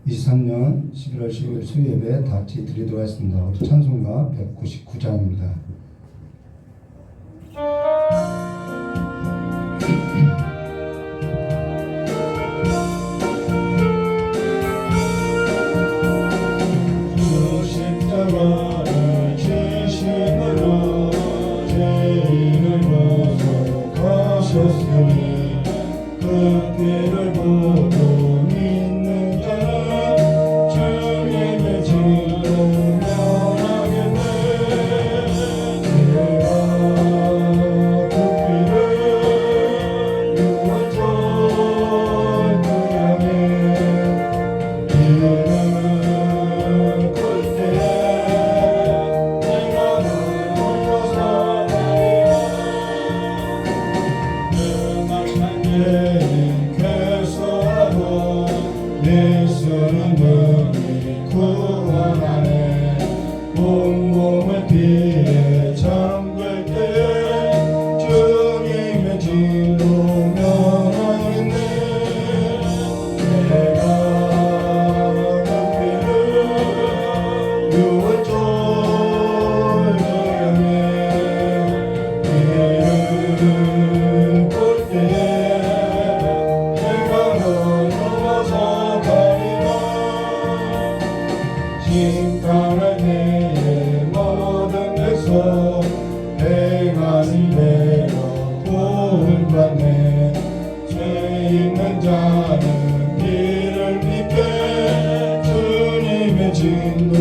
2023년 11월 15일 수요예배 다 같이 드리도록 하겠습니다. 우리 찬송가 199장입니다. 주 십자가를 지심으로 죄인을 구속하셨으니 그 피를 보고 믿는 자는 주님의 진로 면하겠네. 내가 그 피를 유월절 그 향해 이름을 걸 때에 내가 놀라서 능한 죄인 괴소하고 내 수는 능히 구원하네. 온몸을 피해 잠글 때에 주님의 진로 면하겠네. 내가 그 피를 유월절 이름을 볼 때에 내가 넘어서 가리라. 심판할 때에 모든 백성 행하는 대로 구원받네. 죄 있는 자는 피를 믿게 주님의 진노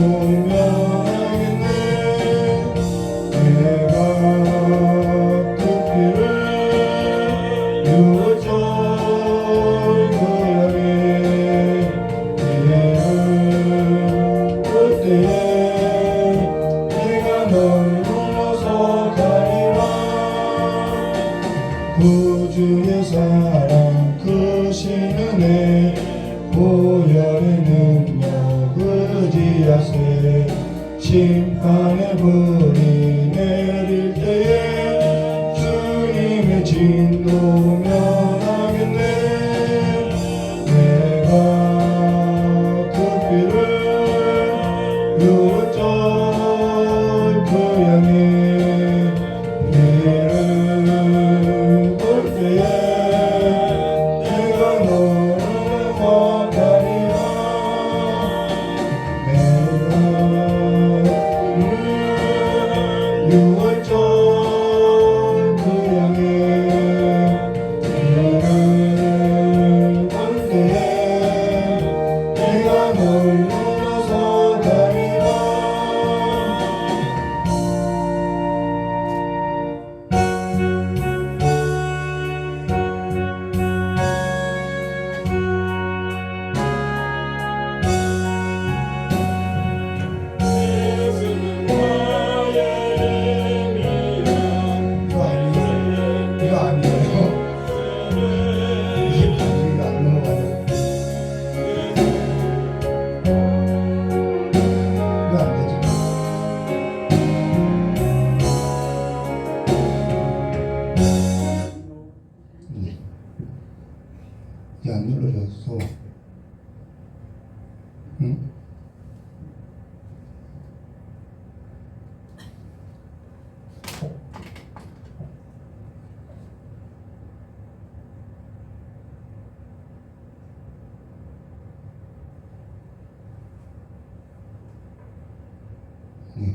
면하겠네. 내가 그 피를 유월절 그 향해 이름을 볼 때에 내가 널 불러서 가리라. 구주의 사랑 크신 은혜 보혈의 능력 의지하세. 심판의 불이 내릴 때에 주님의 진노 면하겠네. 내가 그 피를 유월절 그 향해 이름을 볼 때에 내가 너를 원하리라. 내가 유월절 그 향해 이름을 볼 때에 내가 널 불러서 가리라. 예수는 나의 힘이야. 이거 아니에요. 이게 반주가 안 넘어가요. 이거 안 되죠. 이게 안 눌러졌어. 응? 네.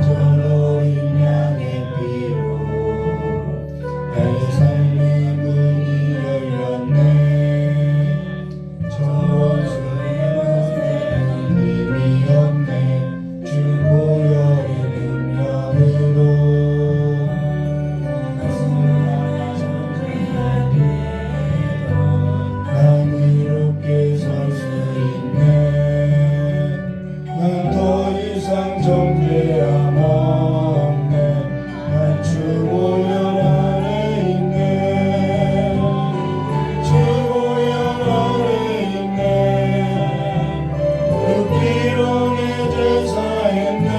절로 인양의 피로 내 삶의 문이 열렸네. 저 원수에는 힘이 없네. 주 보혈의 능력으로 난 이롭게 설 수 있네. 난 더 이상 정죄함 없네. 난 주 보혈 안에 있네. 주 보혈 안에 있네. 그 피로 내 죄 사했네.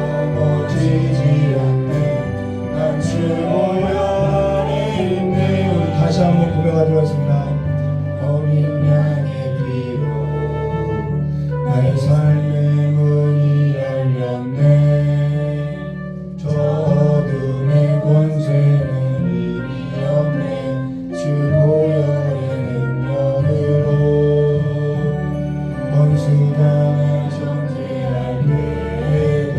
넘어지지 않네. 난 주 보혈 안에 있네. 우리 다시 한번 고백하도록 하겠습니다. 어린 양의 피로 나의 삶의 문이 열렸네. 저 어둠의 권세는 이미 없네. 주 보혈의 능력으로 원수당한 존재할 때에도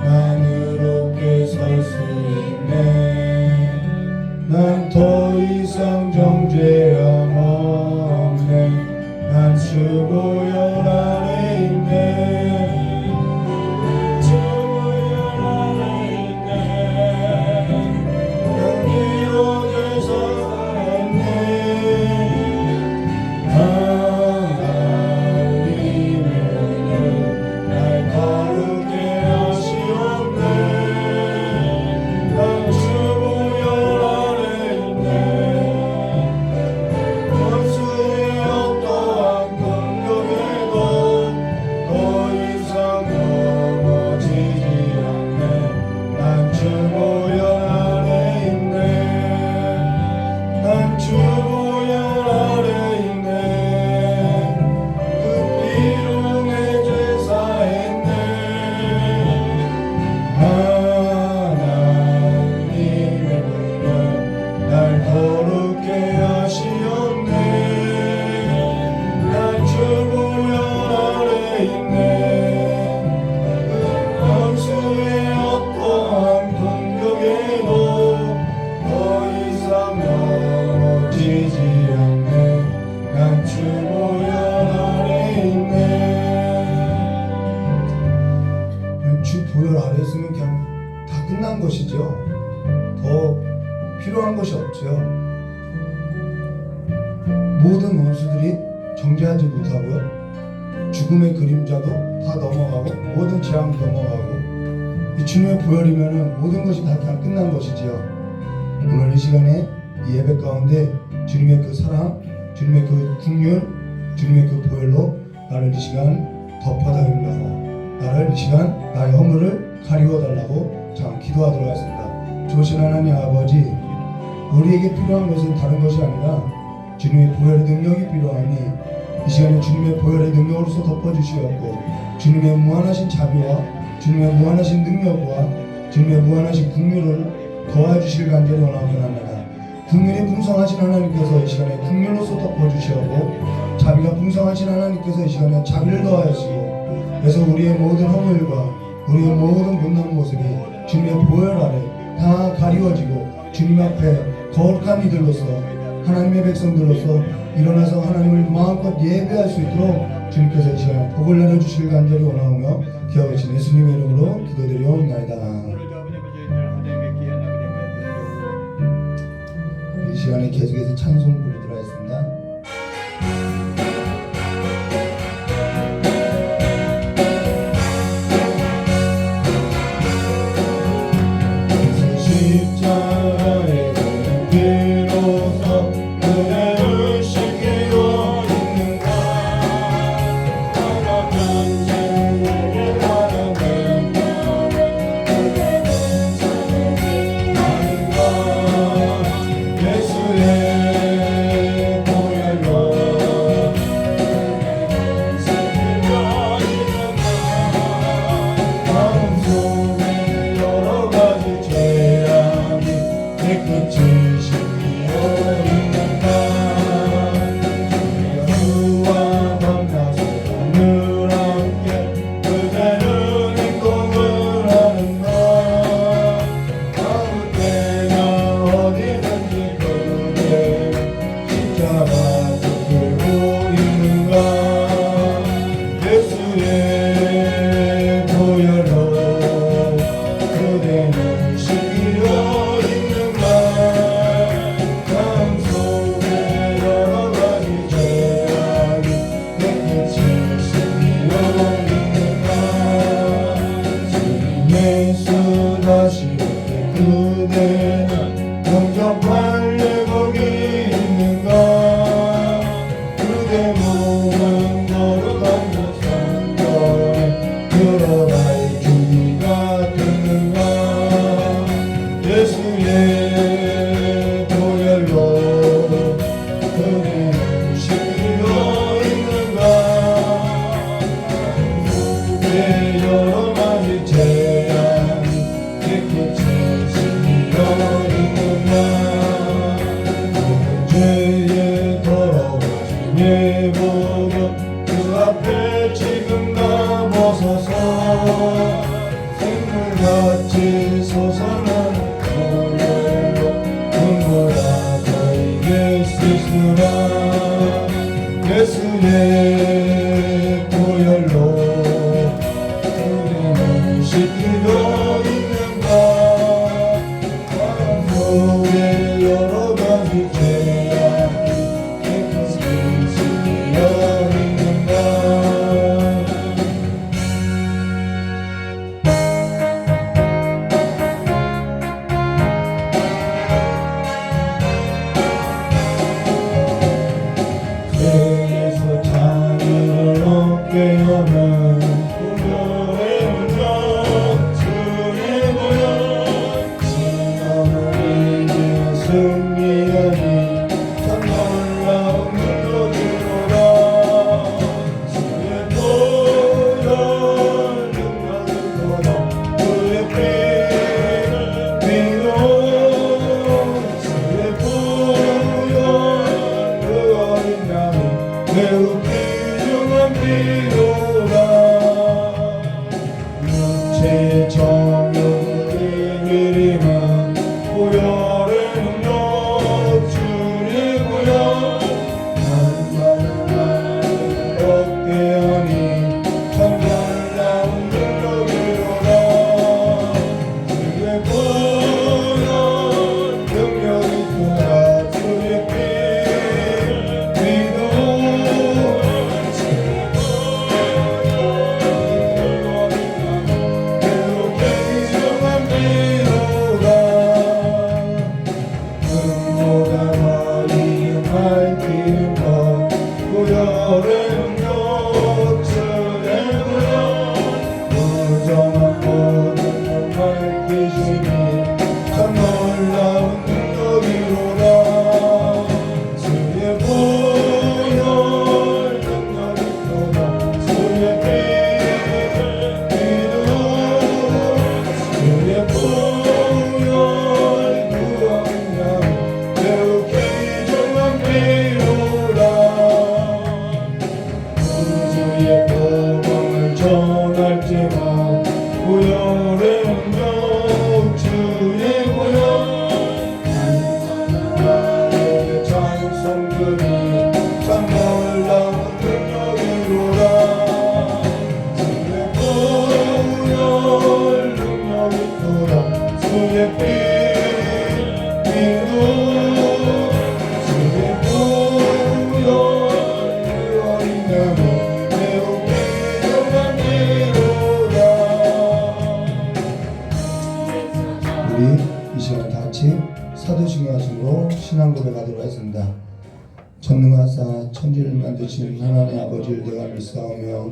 난 의롭게 설 수 있네. 난 더 이상 정죄함 없네. 난 주 보혈 안에 있네. 주 보혈 안에 있네. 영기로 살았네. 하나님의 은혜 날 거룩게 하시옵네. 난 주 보혈 안에 있네. 원수의 어떠한 공격에도 더 이상 넘어지지 않네. 난 주 보혈 안에 있네. 난 주 보혈 안에 있네. 그 피로 내 죄 사했네. 하나님의 능력 날 거룩게 하시옵네. 난 주 보혈 안에 있네. 원수의 어떠한 공격에도 더 이상 넘어지지 않네. 난 주 보혈 안에 있네. 주 보혈 아래 있으면 그냥 다 끝난 것이죠. 더 필요한 것이 없죠. 모든 원수들이 정죄하지 못하고요. 죽음의 그림자도 다 넘어가고 모든 재앙도 넘어가고 이 주님의 보혈이면 모든 것이 다 그냥 끝난 것이지요. 오늘 이 시간에 이 예배 가운데 주님의 그 사랑, 주님의 그 국률, 주님의 그 보혈로 나를 이 시간 덮어달라고, 나를 이 시간 나의 허물을 가리워달라고 참 기도하도록 하겠습니다. 좋으신 하나님 아버지, 우리에게 필요한 것은 다른 것이 아니라 주님의 보혈의 능력이 필요하니 이 시간에 주님의 보혈의 능력으로서 덮어주시옵고 주님의 무한하신 자비와 주님의 무한하신 능력과 주님의 무한하신 국률을 더해주실 간절히 원하옵나이다. 국률이 풍성하신 하나님께서 이 시간에 국률로서 덮어주시옵고 자비가 풍성하신 하나님께서 이 시간에 자비를 더하시고 그래서 우리의 모든 허물과 우리의 모든 못난 모습이 주님의 보혈 아래 다 가리워지고 주님 앞에 거룩한 이들로서 하나님의 백성들로서 일어나서 하나님을 마음껏 예배할 수 있도록 주님께서 이 시간에 복을 내려주실 간절히 원하오며 기억하신 예수님의 이름으로 기도드리옵나이다. 이 시간에 계속해서 찬송 부르도록 하겠습니다. 십자가의 비로소 그대를 지키고 있는가. 나가 전쟁을 하는 그대는 아닌가. 예수의 보혈로 지키고 있는가. 마음속에 여러 가지 죄악이 내 끝을 심리어 있는가. 주와 만나서 늘 함께 그대를 행동을 하는가. 아무 때나 어디든지 그대 십자가 지키고 있는가. 예수의 보혈로 그대는 지키고 있는가. 마음속에 여러 가지 죄악이 내 끝을 심리어 있는가. 주님 예수 다시 오게 그대는 영접할 복이 있는가. 그대 몸은 거룩한 그 성전에 들어갈 준비가 솟아나는 보혈로 눈보라도 이게 쓰시라. 예수의 보혈로 우리는 씻기도 있는가. 바람 속에 여러 가지 죄악 깨끗이 씻기려 있는가. 죄에서 자유를 얻게 하는 보혈의 능력 주의 보혈. 시험을 이기는 승리하니 참 놀라운 능력이로다. 주의 보혈 능력을 보다 주의 피로 주의 보혈 그 어린 양이 매우 귀중한 피로다. 육체의 정욕을 이기리만 보혈의 능력 주의 보혈 날마다 얻게 하니 참 놀라운 능력이로다. 주의 보혈 능력이 크다. 주의 피로 매우 귀중한 피로다. 금보다 머리에 맑히는 것 보혈의 능력 주의 보혈. 무정한 모든 것 밝히시니 참 놀라운 능력이로다. 주의 보혈 능력이 크다. 주의 피로 주의 보혈 구원이냐 매우 귀중한 피로라. 우주의 복음을 전할지만 보혈의 능력 주의 보혈 나에게 찬송들이 참 놀라운 능력이로라. 주의 보혈 능력이 크다. 주의 피로 주의 보혈 그 어린 양이 매우 귀중한 피로다. 우리 이 시간 다 같이 사도신경하심으로 신앙 고백하도록 하겠습니다. 전능하사 천지를 만드신 하나님 아버지를 내가 믿사오며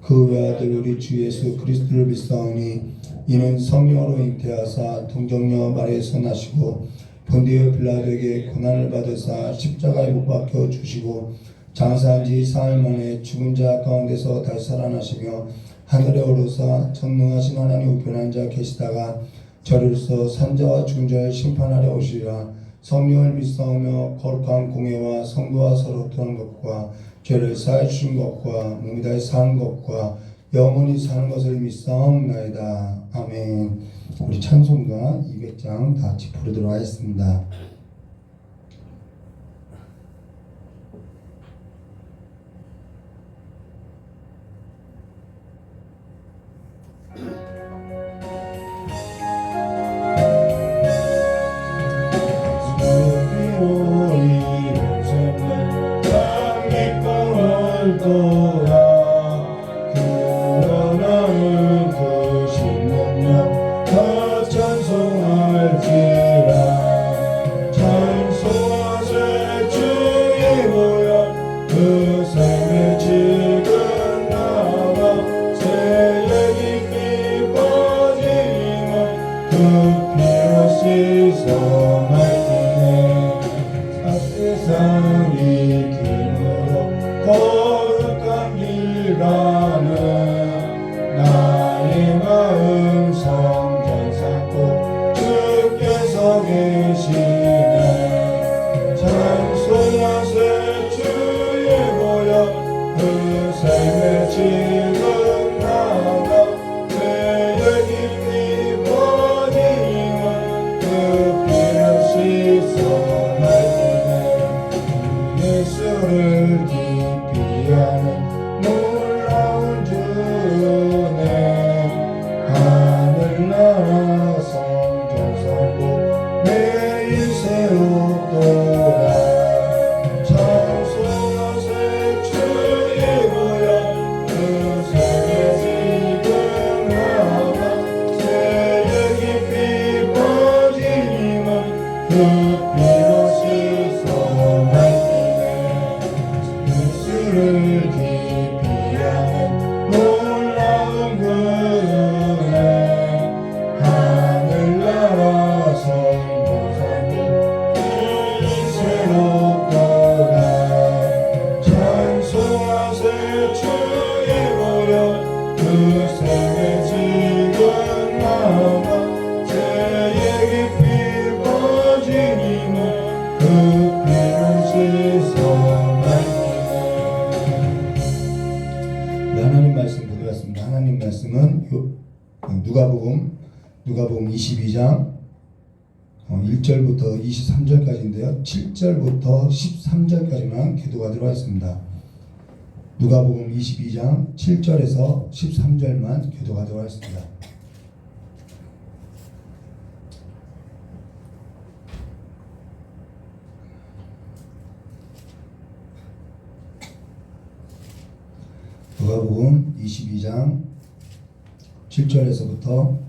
그 외아들 우리 주 예수 그리스도를 믿사오니 이는 성령으로 잉태하사 동정녀 마리아에서 나시고 본디오 빌라도에게 고난을 받으사 십자가에 못 박혀 주시고 장사한 지 사흘 만에 죽은 자 가운데서 다시 살아나시며 하늘에 오르사 전능하신 하나님 우편에 앉아 계시다가 저리로서 산자와 죽은 자를 심판하려 오시리라. 성령을 믿사오며 거룩한 공회와 성도와 서로 토하는 것과 죄를 사해 주신 것과 몸이 다해 사는 것과 영원히 사는 것을 믿사옵나이다. 아멘. 우리 찬송가 200장 다 같이 부르도록 하겠습니다. 거룩한 길 가는 나의 마음 성전 삼고 주께서 계시네. 찬송하세 주의 보혈 그 삶의 지금 나가 죄의 깊이 퍼지며 누가복음 22장 1절부터 23절까지인데요. 7절부터 13절까지만 기도가 들어와 있습니다. 누가복음 22장 7절에서 13절만 기도가 들어와 있습니다. 누가복음 22장 7절에서부터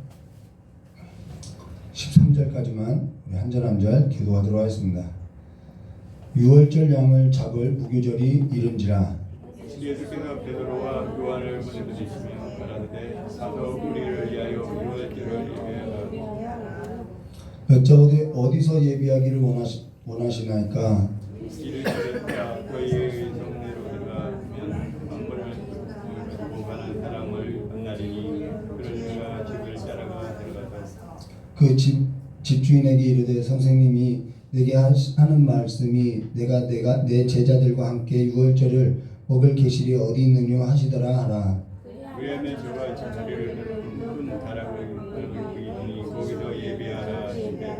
13절까지만 우리 한 절 한 절 기도가 들어와 있습니다. 유월절 양을 잡을 무교절이 이른지라. 예수께서 베드로와 요한을 보내드리시며 가라사대 가서 우리를 위하여 유월절을 예배하라. 여쭤오되 어디서 예비하기를 원하시나이까? 이를 들었다. 그의 성내로 들어가면 방문을 두고 가는 사람을 만나리니 그러니까 집을 따라가 들어가서 그 집주인에게 이르되 선생님이 내게 하는 말씀이 내가 내 제자들과 함께 유월절을 먹을 계실이 어디 있느냐 하시더라 하라. 왜냐하면 저와 자리를 큰 다락을 보이니 거기서 예배하라 하시되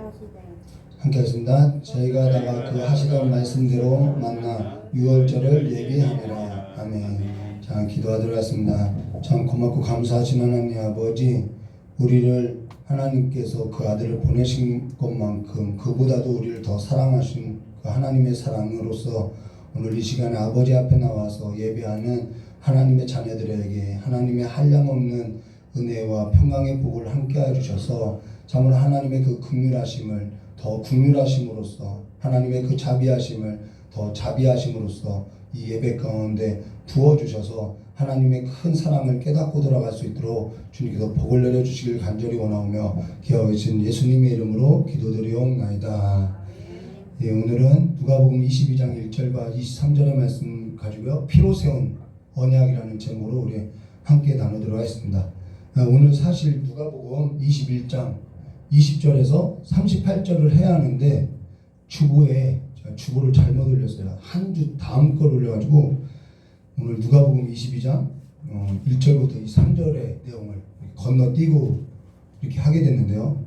함께 하겠습니다. 저희가 다가 그 하시던 말씀대로 만나 유월절을 예비하니라. 아멘. 자, 기도하도록 하겠습니다. 참 고맙고 감사하신 하나님 아버지, 우리를 하나님께서 그 아들을 보내신 것만큼 그보다도 우리를 더 사랑하신 그 하나님의 사랑으로서 오늘 이 시간에 아버지 앞에 나와서 예배하는 하나님의 자녀들에게 하나님의 한량없는 은혜와 평강의 복을 함께해 주셔서 참으로 하나님의 그 긍휼하심을 더 긍휼하심으로써 하나님의 그 자비하심을 더 자비하심으로써 이 예배 가운데 부어주셔서 하나님의 큰 사랑을 깨닫고 돌아갈 수 있도록 주님께서 복을 내려주시길 간절히 원하오며 기하오신 예수님의 이름으로 기도드리옵나이다. 예, 오늘은 누가복음 22장 1절과 23절의 말씀 가지고요, 피로 세운 언약이라는 제목으로 우리 함께 나누도록 하겠습니다. 오늘 사실 누가복음 21장 20절에서 38절을 해야 하는데 주보에 제가 주보를 잘못 올렸어요. 한 주 다음 걸 올려가지고 오늘 누가복음 22장 1절부터 3절의 내용을 건너뛰고 이렇게 하게 됐는데요.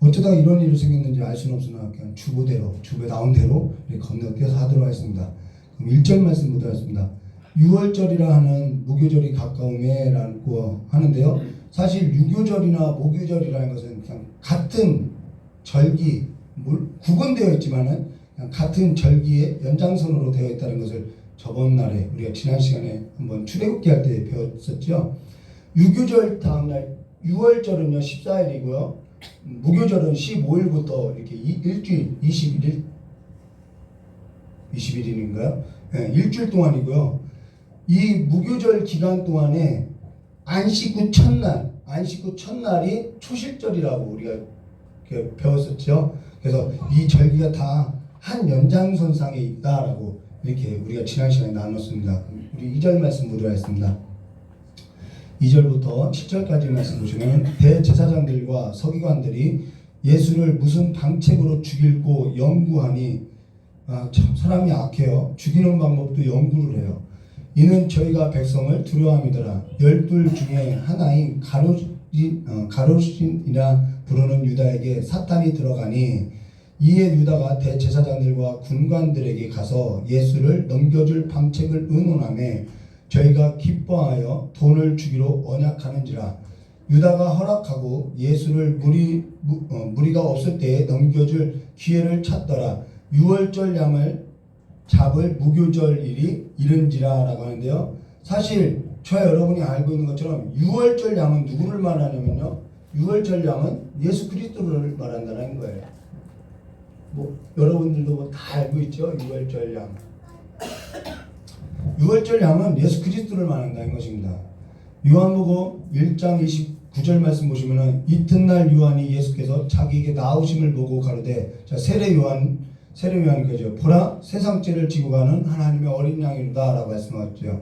어쩌다가 이런 일이 생겼는지 알 수는 없으나 그냥 주보에 나온 대로 이렇게 건너뛰어서 하도록 하겠습니다. 그럼 1절 말씀부터 하겠습니다. 유월절이라 하는 무교절이 가까움에라고 하는데요. 사실 유교절이나 무교절이라는 것은 그냥 같은 절기, 구분되어 있지만은 그냥 같은 절기의 연장선으로 되어 있다는 것을 저번 날에 우리가 지난 시간에 한번 출애굽기 할 때 배웠었죠. 유교절 다음날 유월절은요 14일이고요. 무교절은 15일부터 이렇게 일주일 20일인가요? 네, 일주일 동안이고요. 이 무교절 기간 동안에 안식 후 첫날이 초실절이라고 우리가 배웠었죠. 그래서 이 절기가 다 한 연장선상에 있다라고 이렇게 우리가 지난 시간에 나눴습니다. 우리 2절 말씀 보도록 하겠습니다. 2절부터 7절까지 말씀 보시면 대제사장들과 서기관들이 예수를 무슨 방책으로 죽일고 연구하니 참 사람이 악해요. 죽이는 방법도 연구를 해요. 이는 저희가 백성을 두려워함이더라. 12 중에 하나인 가롯신이라 부르는 유다에게 사탄이 들어가니 이에 유다가 대제사장들과 군관들에게 가서 예수를 넘겨줄 방책을 의논하며 저희가 기뻐하여 돈을 주기로 언약하는지라. 유다가 허락하고 예수를 무리가 없을 때에 넘겨줄 기회를 찾더라. 유월절 양을 잡을 무교절일이 이른지라 라고 하는데요. 사실 저와 여러분이 알고 있는 것처럼 유월절 양은 누구를 말하냐면요, 유월절 양은 예수 그리스도를 말한다는 거예요. 여러분들도 다 알고 있죠. 유월절 양. 유월절 양은 예수 그리스도를 말한다는 것입니다. 요한복음 1장 29절 말씀 보시면은 이튿날 요한이 예수께서 자기에게 나오심을 보고 가로되, 자, 세례 요한이 그죠. 보라, 세상 죄를 지고 가는 하나님의 어린 양이로다 라고 말씀하셨죠.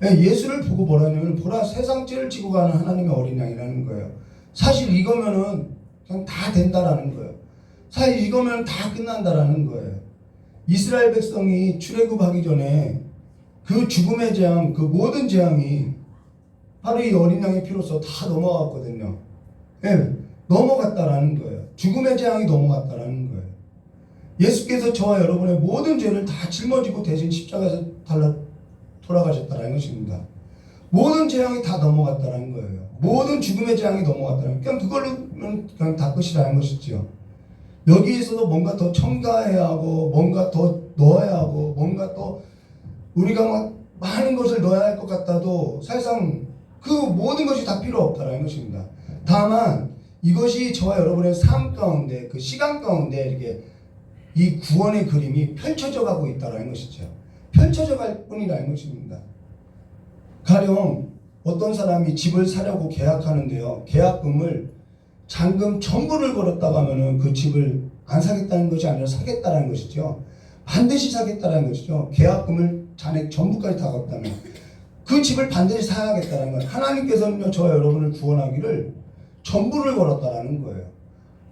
예수를 보고 뭐라 하냐면 보라, 세상 죄를 지고 가는 하나님의 어린 양이라는 거예요. 사실 이거면은 그냥 다 된다라는 거예요. 사실 이거면 다 끝난다라는 거예요. 이스라엘 백성이 출애굽하기 전에 그 죽음의 재앙, 그 모든 재앙이 바로 이 어린 양의 피로서 다 넘어갔거든요. 예, 넘어갔다라는 거예요. 죽음의 재앙이 넘어갔다라는 거예요. 예수께서 저와 여러분의 모든 죄를 다 짊어지고 대신 십자가에서 돌아가셨다라는 것입니다. 모든 재앙이 다 넘어갔다라는 거예요. 모든 죽음의 재앙이 넘어갔다라는 거예요. 그냥 그걸로는 그냥 다 끝이라는 것이죠. 여기에 있어서 뭔가 더 첨가해야 하고 뭔가 더 넣어야 하고 뭔가 또 우리가 막 많은 것을 넣어야 할 것 같아도 사실상 그 모든 것이 다 필요 없다라는 것입니다. 다만 이것이 저와 여러분의 삶 가운데 그 시간 가운데 이렇게 이 구원의 그림이 펼쳐져 가고 있다라는 것이죠. 펼쳐져 갈 뿐이라는 것입니다. 가령 어떤 사람이 집을 사려고 계약하는데요. 계약금을 잔금 전부를 걸었다고 하면은 그 집을 안 사겠다는 것이 아니라 사겠다는 것이죠. 반드시 사겠다는 것이죠. 계약금을 잔액 전부까지 다 걷다면 그 집을 반드시 사야겠다는 거예요. 하나님께서는요, 저와 여러분을 구원하기를 전부를 걸었다라는 거예요.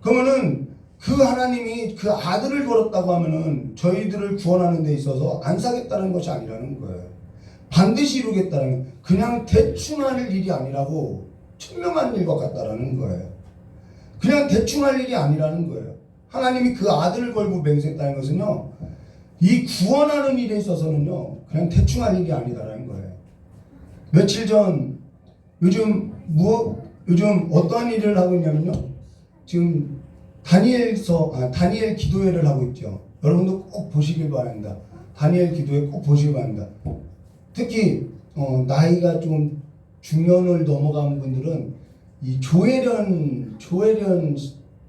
그러면은 그 하나님이 그 아들을 걸었다고 하면은 저희들을 구원하는 데 있어서 안 사겠다는 것이 아니라는 거예요. 반드시 이루겠다는 거예요. 그냥 대충 할 일이 아니라고 천명한 일과 같다라는 거예요. 그냥 대충 할 일이 아니라는 거예요. 하나님이 그 아들을 걸고 맹세했다는 것은요, 이 구원하는 일에 있어서는요, 그냥 대충 할 일이 아니다라는 거예요. 며칠 전 요즘 어떠한 일을 하고 있냐면요, 지금 다니엘 기도회를 하고 있죠. 여러분도 꼭 보시길 바랍니다. 다니엘 기도회 꼭 보시길 바랍니다. 특히 나이가 좀 중년을 넘어간 분들은 이 조혜련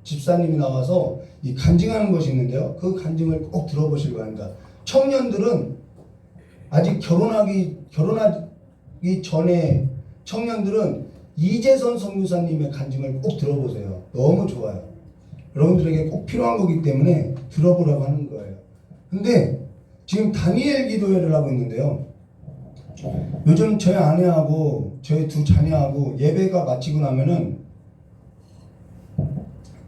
집사님이 나와서 이 간증하는 것이 있는데요. 그 간증을 꼭 들어보시길 바랍니다. 청년들은 아직 결혼하기 전에 청년들은 이재선 선교사님의 간증을 꼭 들어보세요. 너무 좋아요. 여러분들에게 꼭 필요한 거기 때문에 들어보라고 하는 거예요. 근데 지금 다니엘 기도회를 하고 있는데요. 요즘 저희 아내하고 저희 두 자녀하고 예배가 마치고 나면은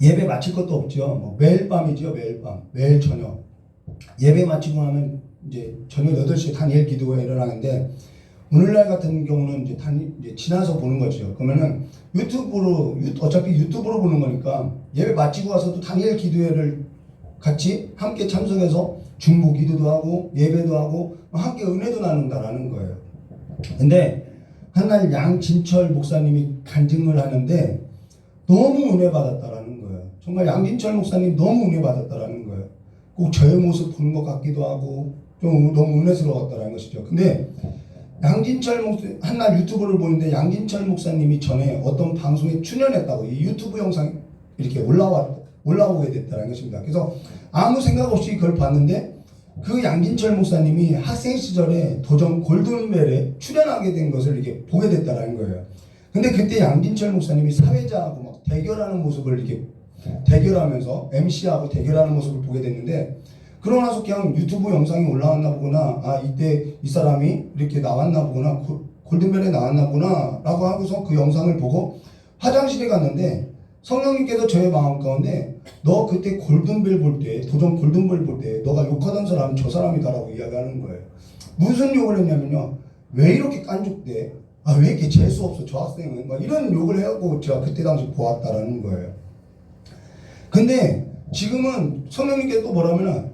예배 마칠 것도 없죠. 뭐 매일 밤이죠. 매일 저녁 예배 마치고 나면 이제 저녁 8시에 다니엘 기도회를 하는데, 오늘날 같은 경우는 이제 지나서 보는 거죠. 그러면은 어차피 유튜브로 보는 거니까 예배 마치고 와서도 다니엘 기도회를 같이 함께 참석해서 중보 기도도 하고 예배도 하고 함께 은혜도 나눈다라는 거예요. 근데 한날 양진철 목사님이 간증을 하는데 너무 은혜 받았다라는 거예요. 정말 양진철 목사님 너무 은혜 받았다라는 거예요. 꼭 저의 모습 보는 것 같기도 하고 좀 너무 은혜스러웠다라는 것이죠. 근데 양진철 목사님 한날 유튜브를 보는데 양진철 목사님이 전에 어떤 방송에 출연했다고 이 유튜브 영상이 이렇게 올라오게 됐다는 것입니다. 그래서 아무 생각 없이 그걸 봤는데 그 양진철 목사님이 학생 시절에 도전 골든벨에 출연하게 된 것을 이렇게 보게 됐다는 거예요. 근데 그때 양진철 목사님이 사회자하고 막 대결하는 모습을 이렇게 대결하면서 MC하고 대결하는 모습을 보게 됐는데, 그러고 나서 그냥 유튜브 영상이 올라왔나 보구나, 아 이때 이 사람이 이렇게 나왔나 보구나, 골든벨에 나왔나 보구나 라고 하고서 그 영상을 보고 화장실에 갔는데 성령님께서 저의 마음 가운데 너 그때 골든벨 볼 때, 도전 골든벨 볼 때 너가 욕하던 사람은 저 사람이다라고 이야기하는 거예요. 무슨 욕을 했냐면요, 왜 이렇게 깐죽대, 아 왜 이렇게 재수 없어 저 학생은, 막 이런 욕을 해갖고 제가 그때 당시 보았다라는 거예요. 근데 지금은 성령님께서 또 뭐라면은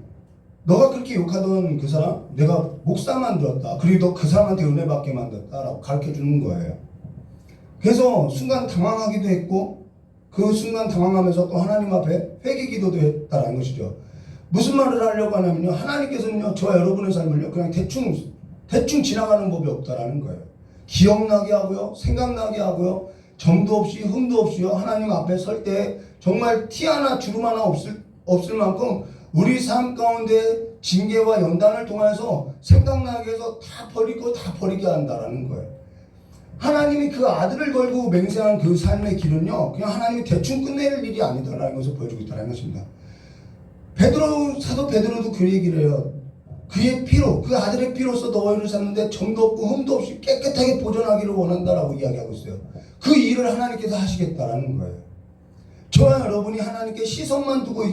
너가 그렇게 욕하던 그 사람 내가 목사 만들었다, 그리고 너 그 사람한테 은혜 받게 만들었다라고 가르쳐 주는 거예요. 그래서 순간 당황하기도 했고 그 순간 당황하면서 또 하나님 앞에 회개 기도도 했다라는 것이죠. 무슨 말을 하려고 하냐면요, 하나님께서는요 저와 여러분의 삶을요 그냥 대충 지나가는 법이 없다라는 거예요. 기억나게 하고요, 생각나게 하고요, 점도 없이 흠도 없이요 하나님 앞에 설 때 정말 티 하나 주름 하나 없을 만큼 우리 삶 가운데 징계와 연단을 통해서 생각나게 해서 다 버리게 한다라는 거예요. 하나님이 그 아들을 걸고 맹세한 그 삶의 길은요 그냥 하나님이 대충 끝낼 일이 아니다라는 것을 보여주고 있다는 것입니다. 사도 베드로도 그 얘기를 해요. 그의 피로, 그 아들의 피로서 너희를 샀는데 점도 없고 흠도 없이 깨끗하게 보존하기를 원한다라고 이야기하고 있어요. 그 일을 하나님께서 하시겠다라는 거예요. 저와 여러분이 하나님께 시선만 두고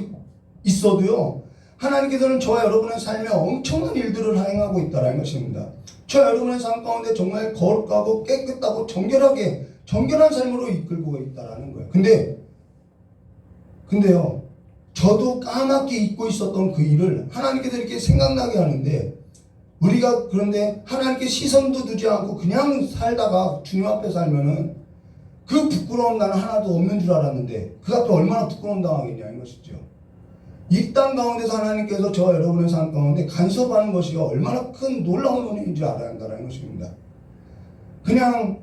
있어도요 하나님께서는 저와 여러분의 삶에 엄청난 일들을 행하고 있다는 것입니다. 저와 여러분의 삶 가운데 정말 거룩하고 깨끗하고 정결하게 정결한 삶으로 이끌고 있다라는 거예요. 근데요, 저도 까맣게 잊고 있었던 그 일을 하나님께서 이렇게 생각나게 하는데, 우리가 그런데 하나님께 시선도 두지 않고 그냥 살다가 주님 앞에 살면은 그 부끄러움 나는 하나도 없는 줄 알았는데 그 앞에 얼마나 부끄러움 당하겠냐 이 것이죠. 이 땅 가운데서 하나님께서 저와 여러분의 삶 가운데 간섭하는 것이 얼마나 큰 놀라운 은혜인지 알아야 한다는 것입니다. 그냥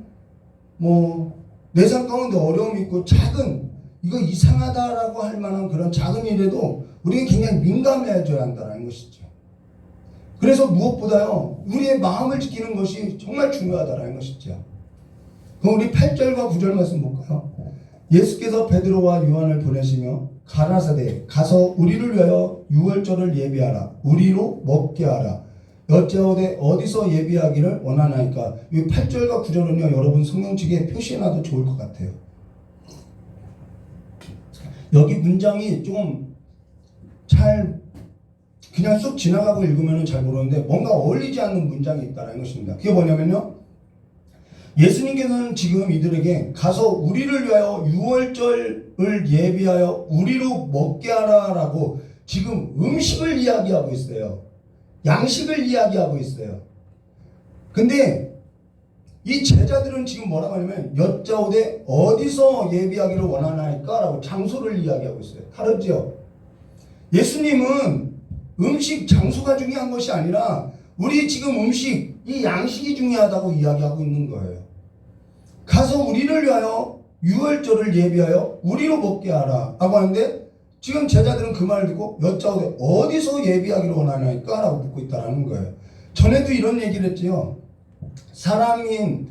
내 삶 가운데 어려움이 있고 작은 이거 이상하다라고 할 만한 그런 작은 일에도 우리는 굉장히 민감해져야 한다는 것이죠. 그래서 무엇보다요, 우리의 마음을 지키는 것이 정말 중요하다는 것이죠. 그럼 우리 8절과 9절 말씀 볼까요? 예수께서 베드로와 요한을 보내시며 가라사대 가서 우리를 위하여 유월절을 예비하라. 우리로 먹게 하라. 여짜오되 어디서 예비하기를 원하나이까. 이 8절과 9절은요, 여러분 성경책에 표시해놔도 좋을 것 같아요. 여기 문장이 좀 잘 그냥 쑥 지나가고 읽으면 잘 모르는데 뭔가 어울리지 않는 문장이 있다는 것입니다. 그게 뭐냐면요, 예수님께서는 지금 이들에게 가서 우리를 위하여 유월절을 예비하여 우리로 먹게 하라라고 지금 음식을 이야기하고 있어요. 양식을 이야기하고 있어요. 근데 이 제자들은 지금 뭐라고 하냐면 여짜오되 어디서 예비하기를 원하나이까 라고 장소를 이야기하고 있어요. 다르죠? 예수님은 음식 장소가 중요한 것이 아니라 우리 지금 음식 이 양식이 중요하다고 이야기하고 있는 거예요. 가서 우리를 위하여 유월절을 예비하여 우리로 먹게 하라 라고 하는데 지금 제자들은 그 말을 듣고 여짜오되 어디서 예비하기를 원하나이까 라고 묻고 있다는 거예요. 전에도 이런 얘기를 했지요. 사람은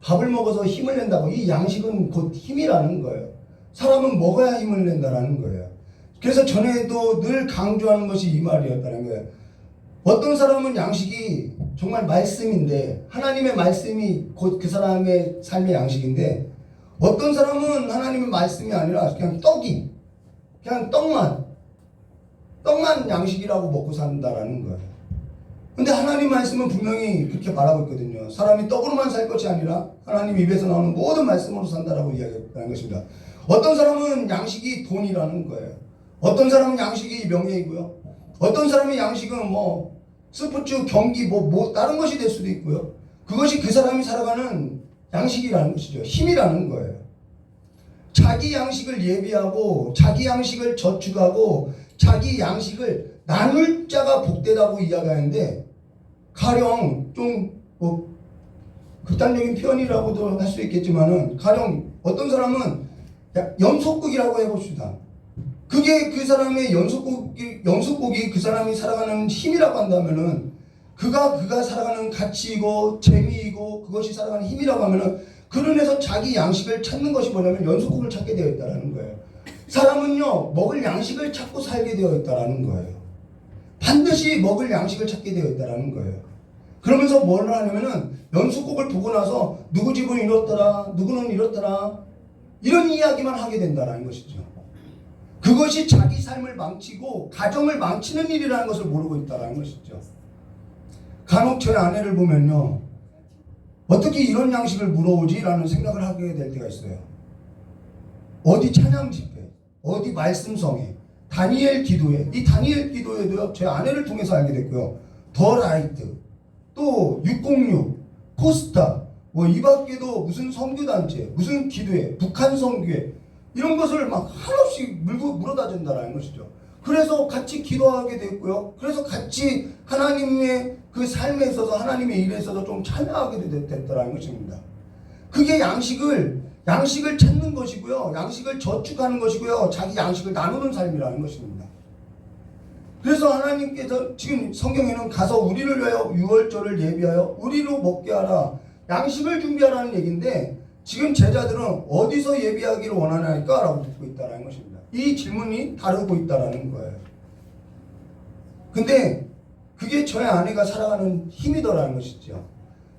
밥을 먹어서 힘을 낸다고. 이 양식은 곧 힘이라는 거예요. 사람은 먹어야 힘을 낸다라는 거예요. 그래서 전에도 늘 강조하는 것이 이 말이었다는 거예요. 어떤 사람은 양식이 정말 말씀인데 하나님의 말씀이 곧 그 사람의 삶의 양식인데 어떤 사람은 하나님의 말씀이 아니라 그냥 그냥 떡만 양식이라고 먹고 산다라는 거예요. 근데 하나님 말씀은 분명히 그렇게 말하고 있거든요. 사람이 떡으로만 살 것이 아니라 하나님 입에서 나오는 모든 말씀으로 산다라고 이야기하는 것입니다. 어떤 사람은 양식이 돈이라는 거예요. 어떤 사람은 양식이 명예이고요. 어떤 사람의 양식은 스포츠, 경기, 다른 것이 될 수도 있고요. 그것이 그 사람이 살아가는 양식이라는 것이죠. 힘이라는 거예요. 자기 양식을 예비하고, 자기 양식을 저축하고, 자기 양식을 나눌 자가 복되다고 이야기하는데, 가령 좀, 극단적인 표현이라고도 할 수 있겠지만은, 가령 어떤 사람은 연속국이라고 해봅시다. 그게 그 사람의 연속곡이 그 사람이 살아가는 힘이라고 한다면은 그가 살아가는 가치이고 재미이고 그것이 살아가는 힘이라고 하면은 그런에서 자기 양식을 찾는 것이 뭐냐면 연속곡을 찾게 되어 있다는 거예요. 사람은요 먹을 양식을 찾고 살게 되어 있다는 거예요. 반드시 먹을 양식을 찾게 되어 있다는 거예요. 그러면서 뭘 하냐면은 연속곡을 보고 나서 누구 집은 이렇더라, 누구는 이렇더라 이런 이야기만 하게 된다는 것이죠. 그것이 자기 삶을 망치고 가정을 망치는 일이라는 것을 모르고 있다는 것이죠. 간혹 저희 아내를 보면요, 어떻게 이런 양식을 물어오지? 라는 생각을 하게 될 때가 있어요. 어디 찬양 집회, 어디 말씀성회, 다니엘 기도회, 이 다니엘 기도회도요 제 아내를 통해서 알게 됐고요. 더 라이트, 또 606, 코스타, 이 밖에도 무슨 선교단체, 무슨 기도회, 북한 선교회 이런 것을 막 한없이 물어다 준다는 것이죠. 그래서 같이 기도하게 됐고요. 그래서 같이 하나님의 그 삶에 있어서 하나님의 일에 있어서 좀 참여하게 됐다는 것입니다. 그게 양식을 찾는 것이고요. 양식을 저축하는 것이고요. 자기 양식을 나누는 삶이라는 것입니다. 그래서 하나님께서 지금 성경에는 가서 우리를 위하여 유월절을 예비하여 우리로 먹게 하라. 양식을 준비하라는 얘기인데 지금 제자들은 어디서 예비하기를 원하나이까? 라고 묻고 있다는 것입니다. 이 질문이 다르고 있다는 거예요. 근데 그게 저의 아내가 살아가는 힘이더라는 것이죠.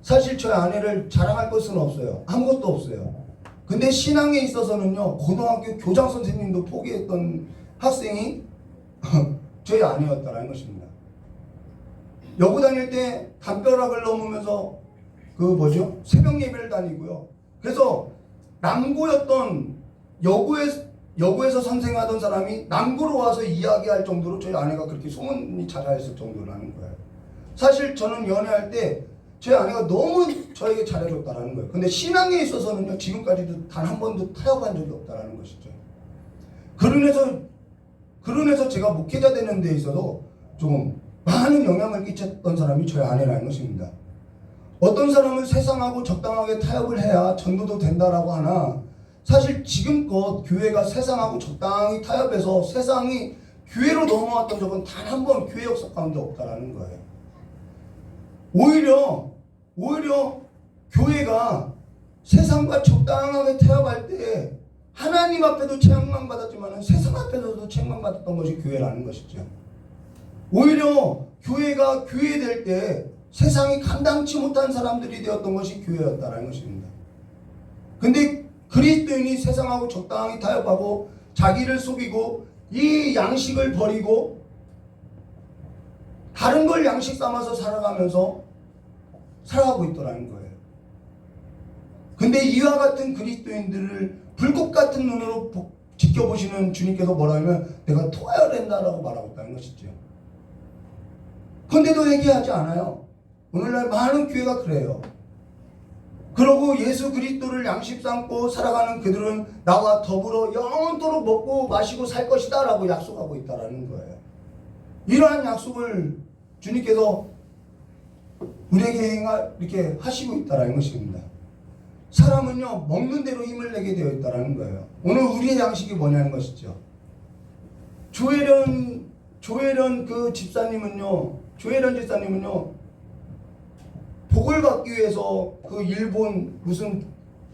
사실 저의 아내를 자랑할 것은 없어요. 아무것도 없어요. 근데 신앙에 있어서는요, 고등학교 교장 선생님도 포기했던 학생이 저희 아내였다는 것입니다. 여고 다닐 때 담벼락을 넘으면서 새벽 예배를 다니고요. 그래서 남고였던 여고에서 선생하던 사람이 남고로 와서 이야기할 정도로 저희 아내가 그렇게 소문이 자자했을 정도라는 거예요. 사실 저는 연애할 때 제 아내가 너무 저에게 잘해줬다라는 거예요. 근데 신앙에 있어서는요, 지금까지도 단 한 번도 타협한 적이 없다라는 것이죠. 그런해서 제가 목회자 되는 데 있어서 조금 많은 영향을 끼쳤던 사람이 저희 아내라는 것입니다. 어떤 사람은 세상하고 적당하게 타협을 해야 전도도 된다라고 하나, 사실 지금껏 교회가 세상하고 적당히 타협해서 세상이 교회로 넘어왔던 적은 단 한 번 교회 역사 가운데 없다라는 거예요. 오히려 교회가 세상과 적당하게 타협할 때 하나님 앞에도 책망받았지만 세상 앞에서도 책망받았던 것이 교회라는 것이죠. 오히려 교회가 교회될 때 세상이 감당치 못한 사람들이 되었던 것이 교회였다는 것입니다. 근데 그리스도인이 세상하고 적당히 타협하고 자기를 속이고 이 양식을 버리고 다른 걸 양식 삼아서 살아가고 있더라는 거예요. 근데 이와 같은 그리스도인들을 불꽃 같은 눈으로 지켜보시는 주님께서 뭐라 하면 내가 토하여야 된다라고 말하고 있다는 것이죠. 그런데도 회개하지 않아요. 오늘날 많은 교회가 그래요. 그러고 예수 그리스도를 양식 삼고 살아가는 그들은 나와 더불어 영원토록 먹고 마시고 살 것이다 라고 약속하고 있다는 거예요. 이러한 약속을 주님께서 우리에게 이렇게 하시고 있다는 것입니다. 사람은요, 먹는 대로 힘을 내게 되어 있다는 거예요. 오늘 우리의 양식이 뭐냐는 것이죠. 조혜련 집사님은요, 복을 받기 위해서 그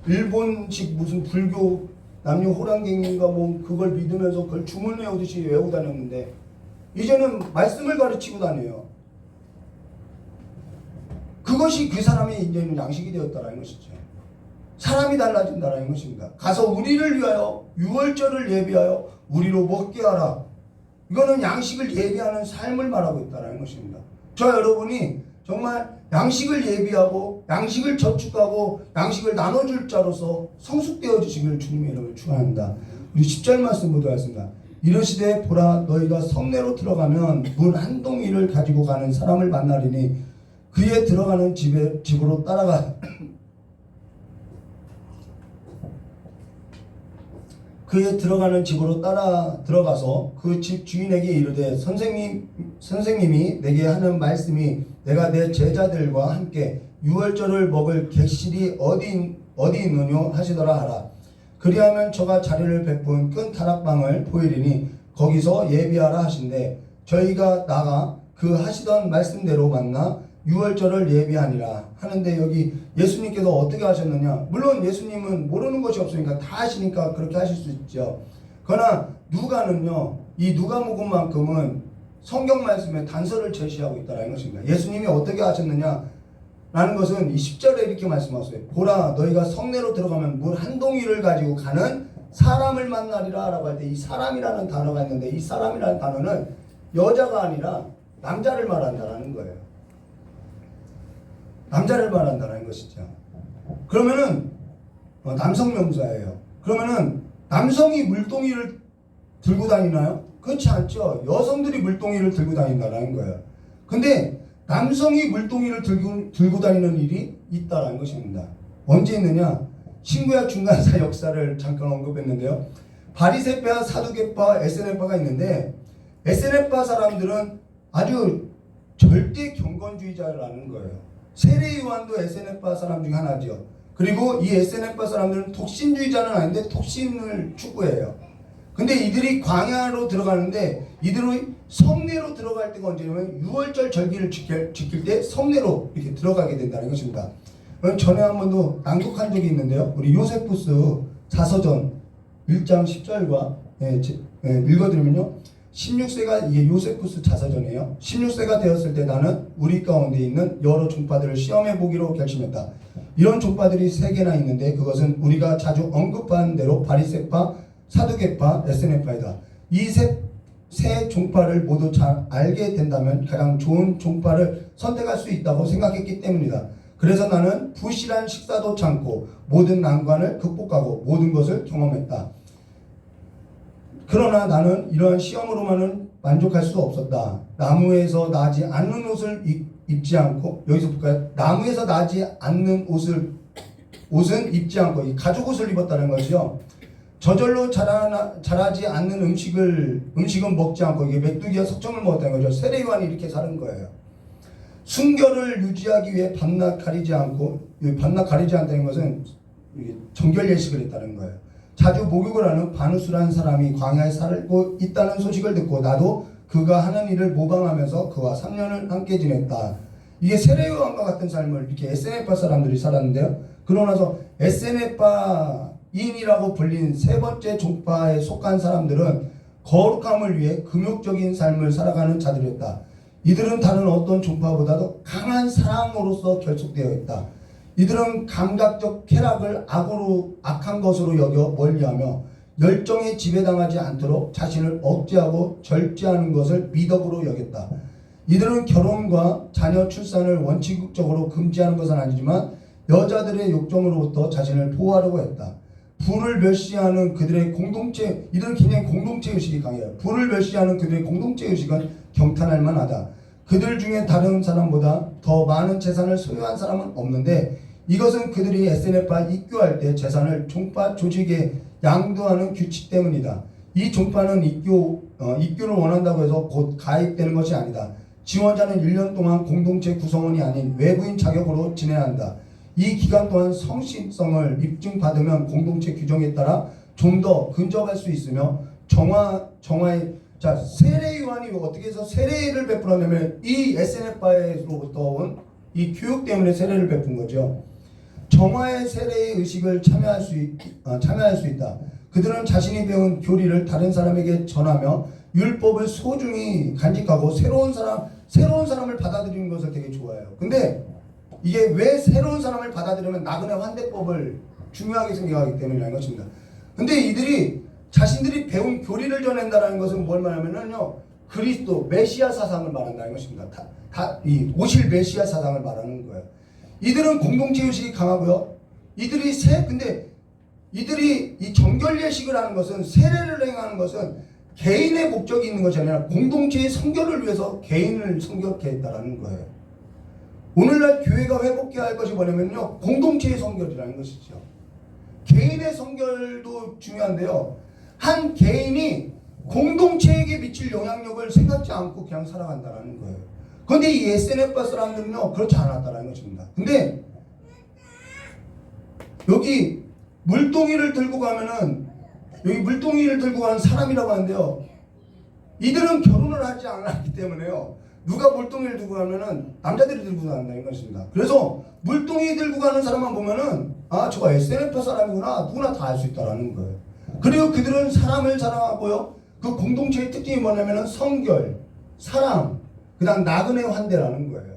일본식 무슨 불교 남녀 호랑갱인가 그걸 믿으면서 그걸 주문 외우듯이 외우고 다녔는데 이제는 말씀을 가르치고 다녀요. 그것이 그 사람의 이제는 양식이 되었다라는 것이죠. 사람이 달라진다라는 것입니다. 가서 우리를 위하여 유월절을 예비하여 우리로 먹게 하라. 이거는 양식을 예비하는 삶을 말하고 있다는 것입니다. 저 여러분이 정말 양식을 예비하고 양식을 저축하고 양식을 나눠줄 자로서 성숙되어 주시기를 주님의 이름으로 축원합니다. 우리 10절 말씀 보도록 이르시되 보라 너희가 성내로 들어가면 문 한 동이를 가지고 가는 사람을 만나리니 그에 들어가는 집으로 따라가 그에 들어가는 집으로 따라 들어가서 그 집 주인에게 이르되 선생님이 내게 하는 말씀이 내가 내 제자들과 함께 유월절을 먹을 객실이 어디 있느뇨 하시더라 하라. 그리하면 저가 자리를 베푼 큰 다락방을 보이리니 거기서 예비하라 하신대 저희가 나가 그 하시던 말씀대로 만나 유월절을 예비하니라 하는데 여기 예수님께서 어떻게 하셨느냐. 물론 예수님은 모르는 것이 없으니까 다 하시니까 그렇게 하실 수 있죠. 그러나 누가는요, 이 누가복음만큼은 성경 말씀에 단서를 제시하고 있다는 것입니다. 예수님이 어떻게 하셨느냐 라는 것은 이 10절에 이렇게 말씀하세요. 보라 너희가 성내로 들어가면 물 한 동이를 가지고 가는 사람을 만나리라 라고 할 때 이 사람이라는 단어가 있는데 이 사람이라는 단어는 여자가 아니라 남자를 말한다는 거예요. 남자를 말한다는 것이죠. 그러면은 남성 명사예요. 그러면은 남성이 물동이를 들고 다니나요? 그렇지 않죠. 여성들이 물동이를 들고 다닌다는 거예요. 근데 남성이 물동이를 들고 다니는 일이 있다는 것입니다. 언제 있느냐? 신구약 중간사 역사를 잠깐 언급했는데요. 바리새파, 사두개파, 에세네파가 있는데 에세네파 사람들은 아주 절대 경건주의자라는 거예요. 세례 요한도 에세네파 사람 중에 하나죠. 그리고 이 에세네파 사람들은 독신주의자는 아닌데 독신을 추구해요. 근데 이들이 광야로 들어가는데 이들이 성내로 들어갈 때가 언제냐면 유월절 절기를 지킬 때 성내로 이렇게 들어가게 된다는 것입니다. 전에 한 번도 낭독한 적이 있는데요. 우리 요세푸스 자서전 1장 10절과 읽어드리면요. 16세가 이게 요세푸스 자서전이에요. 16세가 되었을 때 나는 우리 가운데 있는 여러 종파들을 시험해 보기로 결심했다. 이런 종파들이 3개나 있는데 그것은 우리가 자주 언급한 대로 바리새파, 사두개파, 에세네파이다. 이 세 종파를 모두 잘 알게 된다면 가장 좋은 종파를 선택할 수 있다고 생각했기 때문이다. 그래서 나는 부실한 식사도 참고 모든 난관을 극복하고 모든 것을 경험했다. 그러나 나는 이러한 시험으로만은 만족할 수 없었다. 나무에서 나지 않는 옷을 입지 않고, 여기서 볼까요? 나무에서 나지 않는 옷은 입지 않고, 이 가죽 옷을 입었다는 것이요. 저절로 자라지 않는 음식은 먹지 않고, 이게 메뚜기와 석청을 먹었다는 거죠. 세례요한이 이렇게 사는 거예요. 순결을 유지하기 위해 밤낮 가리지 않고, 밤낮 가리지 않다는 것은 정결 예식을 했다는 거예요. 자주 목욕을 하는 바누스라는 사람이 광야에 살고 있다는 소식을 듣고 나도 그가 하는 일을 모방하면서 그와 3년을 함께 지냈다. 이게 세례요한과 같은 삶을 이렇게 에세네파 사람들이 살았는데요. 그러고 나서 에세네파인이라고 불린 세 번째 종파에 속한 사람들은 거룩함을 위해 금욕적인 삶을 살아가는 자들이었다. 이들은 다른 어떤 종파보다도 강한 사랑으로서 결속되어 있다. 이들은 감각적 쾌락을 악한 것으로 여겨 멀리하며 열정에 지배당하지 않도록 자신을 억제하고 절제하는 것을 미덕으로 여겼다. 이들은 결혼과 자녀 출산을 원칙적으로 금지하는 것은 아니지만 여자들의 욕정으로부터 자신을 보호하려고 했다. 부를 멸시하는 그들의 공동체, 이들은 굉장히 공동체 의식이 강해요. 부를 멸시하는 그들의 공동체 의식은 경탄할 만하다. 그들 중에 다른 사람보다 더 많은 재산을 소유한 사람은 없는데 이것은 그들이 에세네파 입교할 때 재산을 종파 조직에 양도하는 규칙 때문이다. 이 종파는 입교를 원한다고 해서 곧 가입되는 것이 아니다. 지원자는 1년 동안 공동체 구성원이 아닌 외부인 자격으로 지내야 한다. 이 기간 동안 성실성을 입증받으면 공동체 규정에 따라 좀 더 근접할 수 있으며 정화의 세례 요한이 어떻게 해서 세례를 베풀었냐면 이 에세네파에서부터 온 이 교육 때문에 세례를 베푼 거죠. 정화의 세례의 의식을 참여할 수 있다. 그들은 자신이 배운 교리를 다른 사람에게 전하며 율법을 소중히 간직하고 새로운 사람을 받아들이는 것을 되게 좋아해요. 근데 이게 왜 새로운 사람을 받아들이면 나그네 환대법을 중요하게 생각하기 때문이라는 것입니다. 근데 이들이 자신들이 배운 교리를 전한다는 것은 뭘 말하면요, 그리스도 메시아 사상을 말한다는 것입니다. 이 오실 메시아 사상을 말하는 거예요. 이들은 공동체 의식이 강하고요. 근데 이들이 이 정결 예식을 하는 것은, 세례를 행하는 것은 개인의 목적이 있는 것이 아니라 공동체의 성결을 위해서 개인을 성결케 했다라는 거예요. 오늘날 교회가 회복해야 할 것이 뭐냐면요, 공동체의 성결이라는 것이죠. 개인의 성결도 중요한데요, 한 개인이 공동체에게 미칠 영향력을 생각지 않고 그냥 살아간다는 거예요. 그런데 이 에세네파 사람들은요, 그렇지 않았다는 것입니다. 근데 여기 물동이를 들고 가면은, 여기 물동이를 들고 가는 사람이라고 하는데요, 이들은 결혼을 하지 않았기 때문에요, 누가 물동이를 들고 가면은 남자들이 들고 간다는 것입니다. 그래서 물동이 들고 가는 사람만 보면은 저거 에세네파 사람이구나, 누구나 다 알 수 있다라는 거예요. 그리고 그들은 사람을 사랑하고요, 그 공동체의 특징이 뭐냐면은 성결, 사랑, 그 다음 나그네 환대라는 거예요.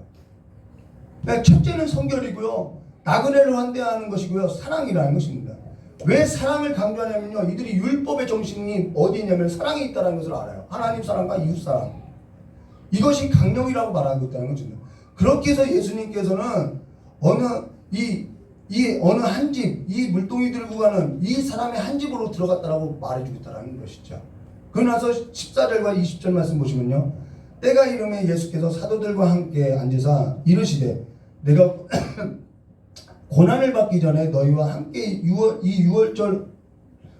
그러니까 첫째는 성결이고요, 나그네를 환대하는 것이고요, 사랑이라는 것입니다. 왜 사랑을 강조하냐면요, 이들이 율법의 정신이 어디 있냐면 사랑이 있다는 것을 알아요. 하나님 사랑과 이웃 사랑, 이것이 강령이라고 말하고 있다는 것입니다. 그렇게 해서 예수님께서는 어느 한 집, 이 물동이 들고 가는 이 사람의 한 집으로 들어갔다라고 말해주고 있다는 것이죠. 그러고 나서 14절과 20절 말씀 보시면요, 때가 이름에 예수께서 사도들과 함께 앉으사 이르시되 내가 고난을 받기 전에 너희와 함께 이 유월절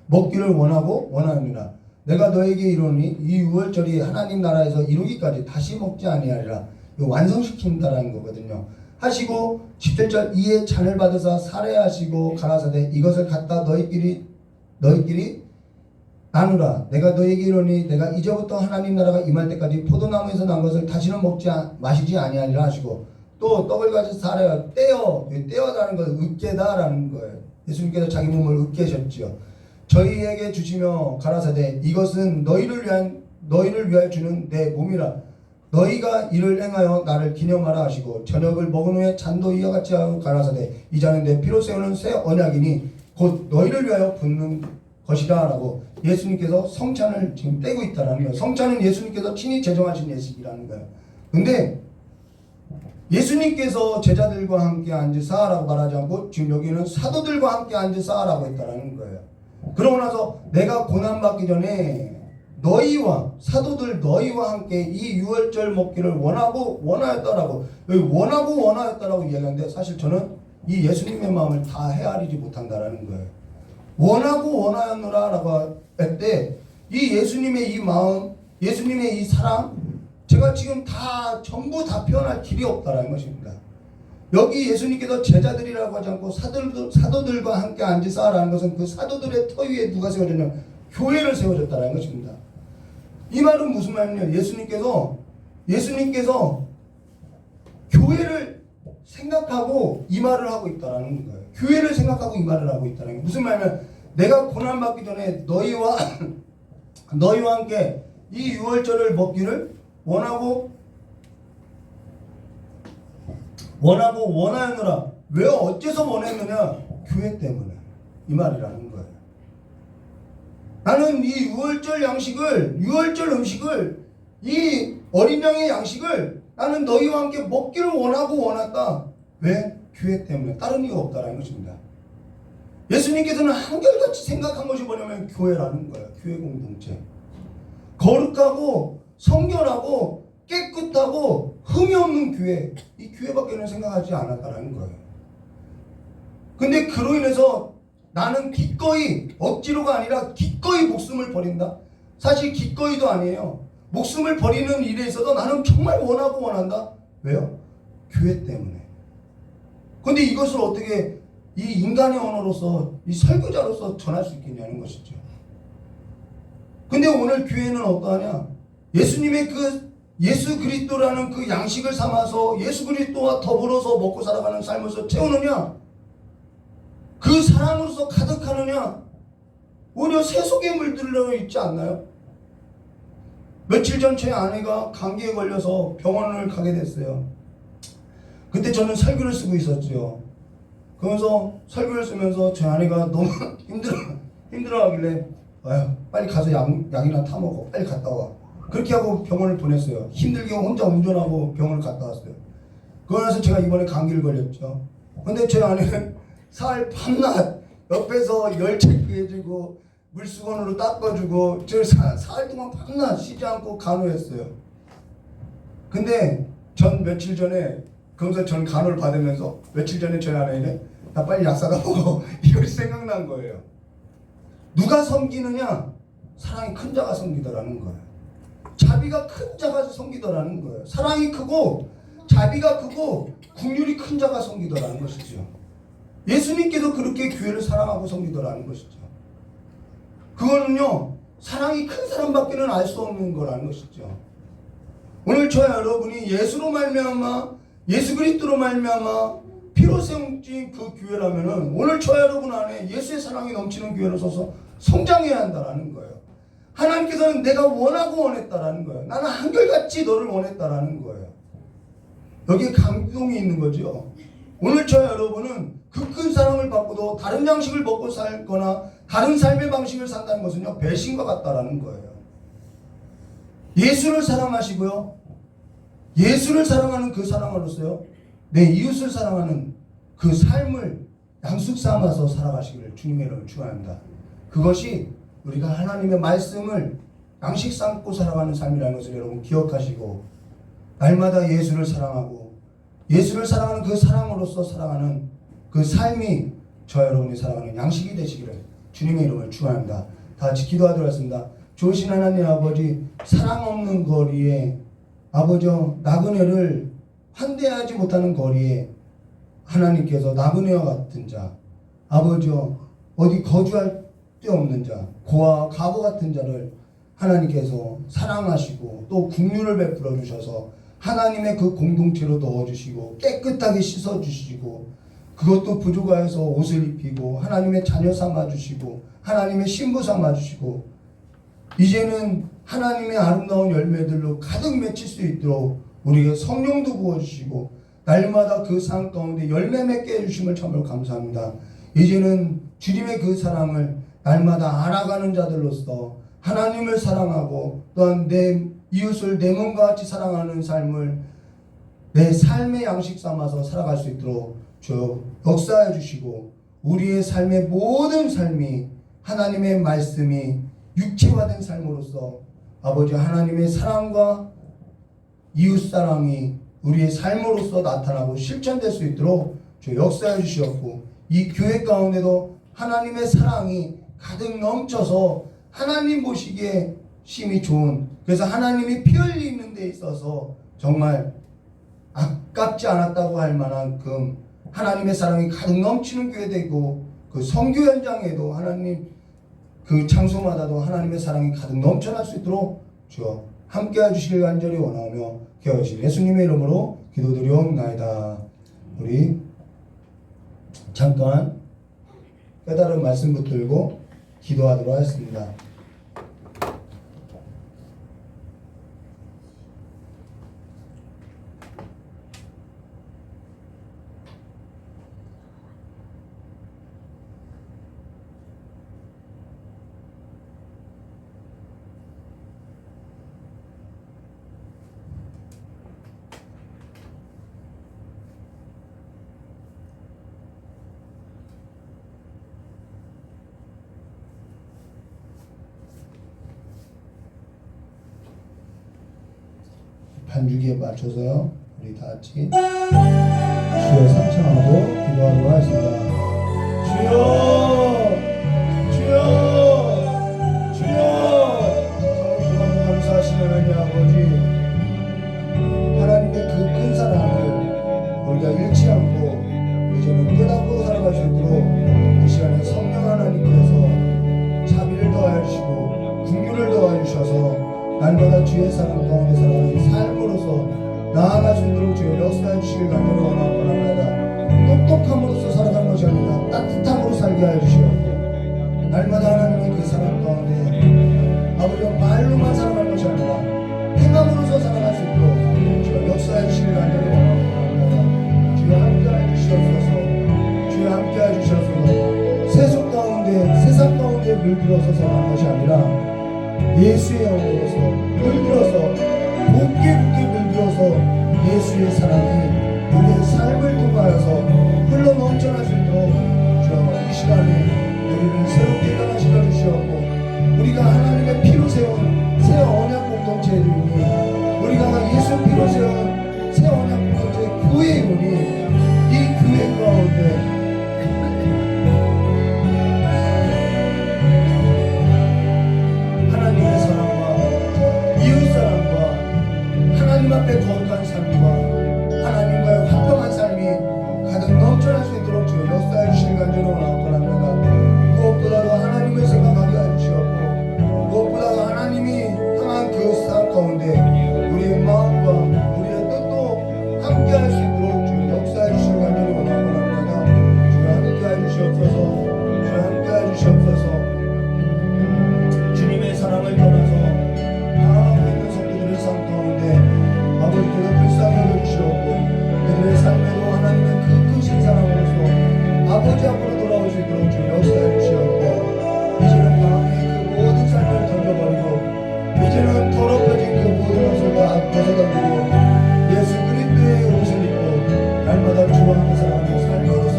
먹기를 원하느니라. 내가 너에게 이르노니 이 유월절이 하나님 나라에서 이루기까지 다시 먹지 아니하리라. 이거 완성시킨다라는 거거든요. 하시고 17절 이에 잔을 받으사 살해하시고 가라사대 이것을 갖다 너희끼리 나누라. 내가 너에게 이르노니 내가 이제부터 하나님 나라가 임할 때까지 포도나무에서 난 것을 다시는 마시지 아니하리라 하시고, 또 떡을 가지고 떼어다는 것은 으깨다라는 거예요. 예수님께서 자기 몸을 으깨셨지요. 저희에게 주시며 가라사대 이것은 너희를 위하여 주는 내 몸이라. 너희가 이를 행하여 나를 기념하라 하시고, 저녁을 먹은 후에 잔도 이와 같이 하고 가라사대 이 잔은 내 피로 세우는 새 언약이니 곧 너희를 위하여 붓는 것이라 라고 예수님께서 성찬을 지금 떼고 있다라는 거예요. 성찬은 예수님께서 친히 제정하신 예식이라는 거예요. 근데 예수님께서 제자들과 함께 앉으사라고 말하지 않고 지금 여기는 사도들과 함께 앉으사라고 했다라는 거예요. 그러고 나서 내가 고난받기 전에 너희와 사도들 너희와 함께 이 유월절 먹기를 원하였다라고 여기 원하였다라고 이야기하는데 사실 저는 이 예수님의 마음을 다 헤아리지 못한다라는 거예요. 원하였노라라고 할 때 이 예수님의 이 마음, 예수님의 이 사랑 제가 지금 다 전부 다 표현할 길이 없다라는 것입니다. 여기 예수님께서 제자들이라고 하지 않고 사도들과 함께 앉으사라는 것은 그 사도들의 터 위에 누가 세워졌냐? 교회를 세워졌다는 것입니다. 이 말은 무슨 말이냐면 예수님께서 교회를 생각하고 이 말을 하고 있다는 거예요. 교회를 생각하고 이 말을 하고 있다는 거예요. 무슨 말이냐면 내가 고난받기 전에 너희와 함께 이 유월절을 먹기를 원하였노라. 왜 어째서 원했느냐? 교회 때문에. 이 말이라는 거예요. 나는 이 유월절 음식을 이 어린 양의 양식을 나는 너희와 함께 먹기를 원했다. 왜? 교회 때문에. 다른 이유가 없다라는 것입니다. 예수님께서는 한결같이 생각한 것이 뭐냐면 교회라는 거예요. 교회 공동체. 거룩하고 성결하고 깨끗하고 흠이 없는 교회, 이 교회밖에는 생각하지 않았다라는 거예요. 근데 그로 인해서 나는 기꺼이, 억지로가 아니라 기꺼이 목숨을 버린다. 사실 기꺼이도 아니에요. 목숨을 버리는 일에 있어서 나는 정말 원한다. 왜요? 교회 때문에. 근데 이것을 어떻게 이 인간의 언어로서, 이 설교자로서 전할 수 있겠냐는 것이죠. 근데 오늘 교회는 어떠하냐? 예수님의 그 예수 그리스도라는 그 양식을 삼아서 예수 그리스도와 더불어서 먹고 살아가는 삶에서 채우느냐? 그 사랑으로서 가득하느냐? 오히려 세속에 물들어 있지 않나요? 며칠 전 제 아내가 감기에 걸려서 병원을 가게 됐어요. 그때 저는 설교를 쓰고 있었죠. 그러면서 설교를 쓰면서 제 아내가 너무 힘들어하길래 빨리 가서 약이나 타 먹어. 빨리 갔다 와. 그렇게 하고 병원을 보냈어요. 힘들게 혼자 운전하고 병원을 갔다 왔어요. 그러고 나서 제가 이번에 감기를 걸렸죠. 근데 제 아내는 사흘 밤낮 옆에서 열 체크해주고 물수건으로 닦아주고 저 사흘 동안 밤낮 쉬지 않고 간호했어요. 근데 전 며칠 전에 그러면서 전 간호를 받으면서 며칠 전에 제 아내는 나 빨리 약 사다 먹어. 이것이 생각난 거예요. 누가 섬기느냐? 사랑이 큰 자가 섬기더라는 거예요. 자비가 큰 자가 섬기더라는 거예요. 사랑이 크고 자비가 크고 긍휼이 큰 자가 섬기더라는 것이죠. 예수님께서 그렇게 교회를 사랑하고 섬기더라는 것이죠. 그거는요, 사랑이 큰 사람밖에는 알 수 없는 거라는 것이죠. 오늘 저와 여러분이 예수로 말미암아 예수 그리스도로 말미암아 피로 세운 그 교회라면은 오늘 저와 여러분 안에 예수의 사랑이 넘치는 교회로서서 성장해야 한다라는 거예요. 하나님께서는 내가 원했다라는 거예요. 나는 한결같이 너를 원했다라는 거예요. 여기에 감동이 있는 거죠. 오늘 저와 여러분은 그 큰 사랑을 받고도 다른 양식을 먹고 살거나 다른 삶의 방식을 산다는 것은요, 배신과 같다라는 거예요. 예수를 사랑하시고요, 예수를 사랑하는 그 사랑으로서요, 내 이웃을 사랑하는 그 삶을 양식 삼아서 살아가시기를 주님의 이름으로 축원합니다. 그것이 우리가 하나님의 말씀을 양식 삼고 살아가는 삶이라는 것을 여러분 기억하시고, 날마다 예수를 사랑하고 예수를 사랑하는 그 사랑으로서 살아가는 그 삶이 저 여러분이 살아가는 양식이 되시기를 주님의 이름을 축원합니다. 다 같이 기도하도록 하겠습니다. 좋으신 하나님 아버지, 사랑 없는 거리에 아버지여 나그네를 환대하지 못하는 거리에 하나님께서 나그네와 같은 자, 아버지여 어디 거주할 데 없는 자, 고아 가고 같은 자를 하나님께서 사랑하시고 또 긍휼을 베풀어 주셔서 하나님의 그 공동체로 넣어주시고 깨끗하게 씻어주시고 그것도 부족하여서 옷을 입히고 하나님의 자녀 삼아주시고 하나님의 신부 삼아주시고 이제는 하나님의 아름다운 열매들로 가득 맺힐 수 있도록 우리에게 성령도 부어주시고 날마다 그 삶 가운데 열매 맺게 해주심을 참으로 감사합니다. 이제는 주님의 그 사랑을 날마다 알아가는 자들로서 하나님을 사랑하고 또한 내 이웃을 내 몸과 같이 사랑하는 삶을 내 삶의 양식 삼아서 살아갈 수 있도록 주 역사해 주시고 우리의 삶의 모든 삶이 하나님의 말씀이 육체화된 삶으로서 아버지 하나님의 사랑과 이웃사랑이 우리의 삶으로서 나타나고 실천될 수 있도록 주 역사해 주시었고 이 교회 가운데도 하나님의 사랑이 가득 넘쳐서 하나님 보시기에 심히 좋은, 그래서 하나님이 피 흘리는 데 있어서 정말 아깝지 않았다고 할 만한큼 하나님의 사랑이 가득 넘치는 교회 되고 그 선교 현장에도 하나님 그 장소마다도 하나님의 사랑이 가득 넘쳐날 수 있도록 주여 함께 해주시길 간절히 원하오며 기도하신 예수님의 이름으로 기도드리옵나이다. 우리 잠깐 깨달은 말씀 붙들고 기도하도록 하겠습니다. 반주기에 맞춰서요 우리 다 같이 주여 상창하고 기도하도록 하겠습니다. 주여 주여 주여 너무 감사하시는 하나님 아버지, 하나님의 그 큰 사랑을 우리가 잃지 않고 이제는 깨닫고 살아갈 수 있도록 이 시간에 성령 하나님께서 자비를 더하여 주시고 긍휼을 더하여 주셔서 날마다 주의 사랑 가운데 살아가는 삶으로서 나아갈 수 있도록 주의 역사해 주시길 간절히 원합니다. 똑똑함으로써 살아가는 것이 아니라 따뜻함으로 살게 하여 주시옵고 날마다 하나님의 그 사랑 가운데 아버지와 말로만 살아가는 것이 아니라 행함으로써 살아갈 수 있도록 주의 역사해 주시길 간절히 원합니다. 주여 함께해 주시옵소서. 주여 함께해 주시옵소서. 세속 가운데 세상 가운데 물들어서 살아가는 것이 아니라 예수의 영으로서 물들어서 곱게 물들어서 예수의 사랑이 우리의 삶을 통하여서 흘러 넘쳐날 수 있도록 주여 이 시간에 우리를 새롭게 변화시켜 주시옵고 우리가 하나님의 피로 세운 새 언약 공동체이니 우리가 예수 피로 세운 새 언약 공동체 교회이니 이 교회 가운데 하나님 앞에 거룩한 삶과 하나님과의 화평한 삶이 가득 넘쳐날 수 있도록 주여 역사해 주실 간절히 원합니다. 무엇보다도 하나님을 생각하게 해주시옵고 무엇보다도 하나님이 향한 그 삶 가운데 우리의 마음과 우리의 뜻도 함께할 수 있도록 주여 역사해 주실 간절히 원합니다. 주여 함께해 주시옵소서. 주여 함께해 주시옵소서. 주님의 사랑을 떠나서 아버지께서 불쌍히 여겨주시옵고 그들의 삶에도 하나님의 그 크신 사랑으로서 아버지 앞으로 돌아올 수 있도록 주여 역사해 주시옵고 이제는 마음의 그 모든 삶을 던져버리고 이제는 더럽혀진 그 모든 것을 다 벗어던지고 예수 그리스도의 옷을 입고 날마다 주와 함께 살아가는 삶으로서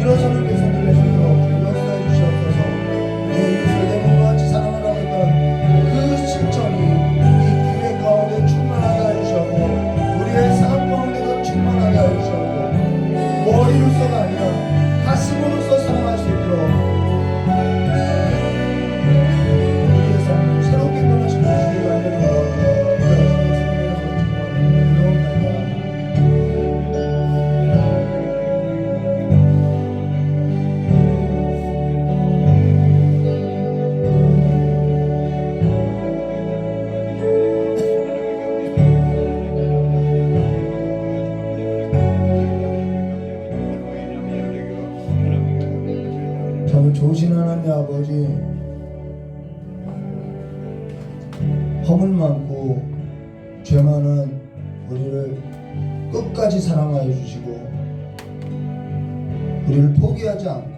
일어서는 그 손을 낼 수 있도록 주여 역사해 주시옵소서. 내 이웃을 내 몸과 같이 사랑하라고 했던 그 실천이 가운데 충만하게 해주셨고 우리의 삶 가운데도 충만하게 해주셨고 머리로서가 아니라 가슴으로서 사랑할 수 있도록 우리의 삶을 새롭게 변화시켜 주시기 간절히 좋으신 하나님 아버지, 허물 많고 죄 많은 우리를 끝까지 사랑하여 주시고 우리를 포기하지 않고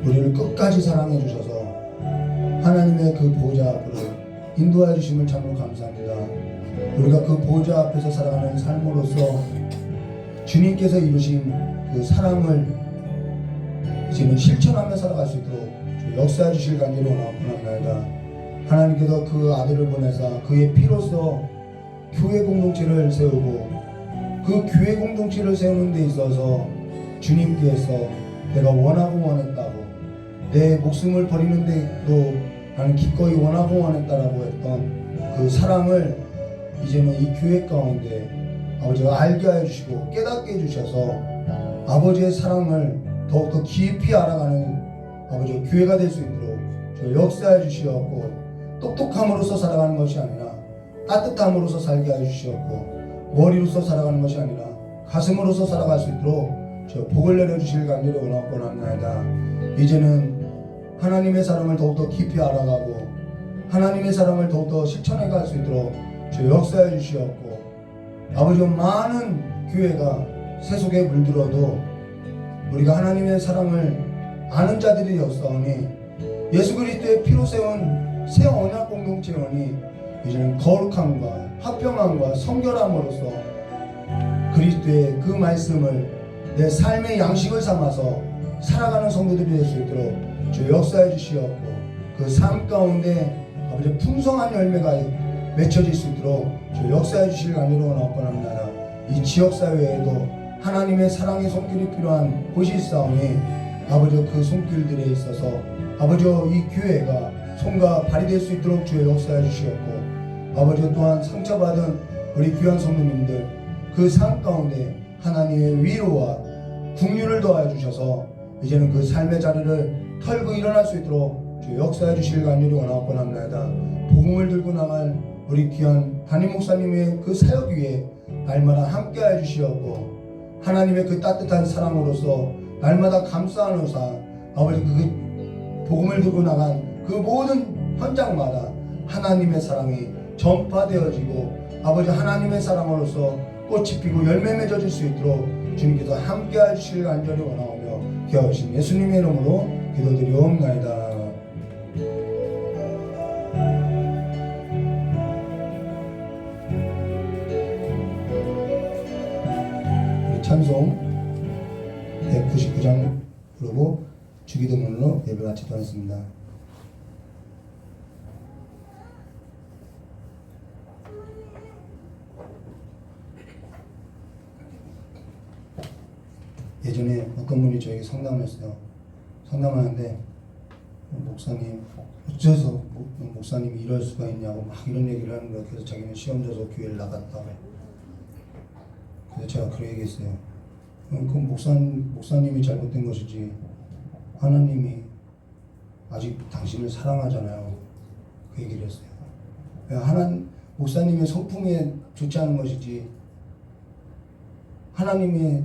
우리를 끝까지 사랑해 주셔서 하나님의 그 보좌 앞으로 인도하여 주심을 참으로 감사합니다. 우리가 그 보좌 앞에서 살아가는 삶으로서 주님께서 이루신 그 사랑을 이제는 실천하며 살아갈 수 있도록 역사해 주실 간절히 원하옵나이다. 하나님께서 그 아들을 보내사 그의 피로써 교회 공동체를 세우고 그 교회 공동체를 세우는 데 있어서 주님께서 내가 원하고 원했다고 내 목숨을 버리는 데도 나는 기꺼이 원하고 원했다라고 했던 그 사랑을 이제는 이 교회 가운데 아버지가 알게 하여 주시고 깨닫게 해주셔서 아버지의 사랑을 더욱더 깊이 알아가는 아버지 교회가 될 수 있도록 역사해 주시옵고 똑똑함으로써 살아가는 것이 아니라 따뜻함으로써 살게 하여 주시옵고 머리로써 살아가는 것이 아니라 가슴으로써 살아갈 수 있도록 복을 내려주실 간절히 원하옵나이다. 이제는 하나님의 사랑을 더욱더 깊이 알아가고 하나님의 사랑을 더욱더 실천해 갈 수 있도록 역사해 주시옵고 아버지 많은 교회가 세속에 물들어도 우리가 하나님의 사랑을 아는 자들이 였사오니 예수 그리스도의 피로 세운 새 언약 공동체원이 이제는 거룩함과 화평함과 성결함으로써 그리스도의 그 말씀을 내 삶의 양식을 삼아서 살아가는 성도들이 될 수 있도록 주 역사해 주시옵고 그 삶 가운데 아버지 풍성한 열매가 맺혀질 수 있도록 주 역사해 주실 간절히 원하옵나이다. 이 지역사회에도 하나님의 사랑의 손길이 필요한 곳이 있사오니 아버지 그 손길들에 있어서 아버지 이 교회가 손과 발이 될 수 있도록 주의 역사해 주시옵고 아버지 또한 상처받은 우리 귀한 성도님들 그 삶 가운데 하나님의 위로와 긍휼을 더하여 주셔서 이제는 그 삶의 자리를 털고 일어날 수 있도록 주 역사해 주실 간절히 원하옵나이다. 복음을 들고 나갈 우리 귀한 담임 목사님의 그 사역 위에 날마다 함께하여 주시옵고 하나님의 그 따뜻한 사랑으로서 날마다 감싸노사 아버지 그 복음을 들고 나간 그 모든 현장마다 하나님의 사랑이 전파되어지고 아버지 하나님의 사랑으로서 꽃이 피고 열매 맺어질 수 있도록 주님께서 함께하여 주실 간절히 원하오며 기하오신 예수님의 이름으로 기도드리옵나이다. 찬송 199장 부르고 주기도문으로 예배 마치도록 하겠습니다. 예전에 어떤 분이 저에게 상담을 했어요. 상담하는데 목사님 어째서 목사님이 이럴 수가 있냐고 막 이런 얘기를 하는 거예요. 그래서 자기는 시험 져서 교회를 나갔다고. 그래서 제가 그 얘기했어요. 그럼 목사님이 잘못된 것이지 하나님이 아직 당신을 사랑하잖아요. 그 얘기를 했어요. 목사님의 성품에 좋지 않은 것이지 하나님의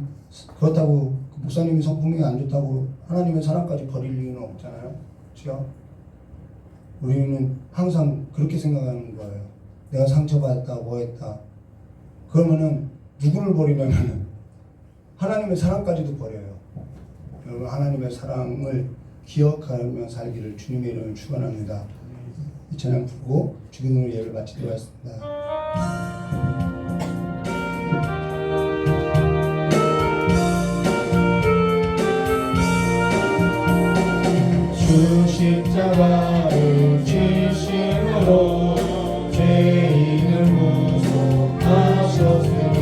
그렇다고 목사님의 성품이 안 좋다고 하나님의 사랑까지 버릴 이유는 없잖아요. 그렇죠? 우리는 항상 그렇게 생각하는 거예요. 내가 상처받았다 뭐 했다 그러면은 누구를 버리냐면 하나님의 사랑까지도 버려요. 여러분 하나님의 사랑을 기억하며 살기를 주님의 이름을 축원합니다. 이 찬양 부르고 주기도문으로 예배를 마치도록 하겠습니다. 주 십자가를 지심으로 죄인을 구속하셨으니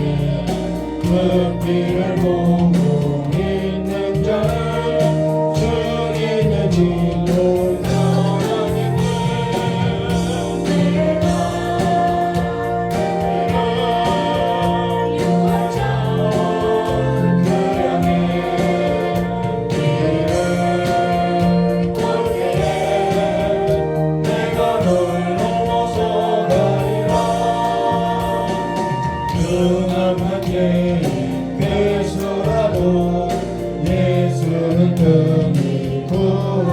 그 피를 보고 믿는 자는 주님의 진노를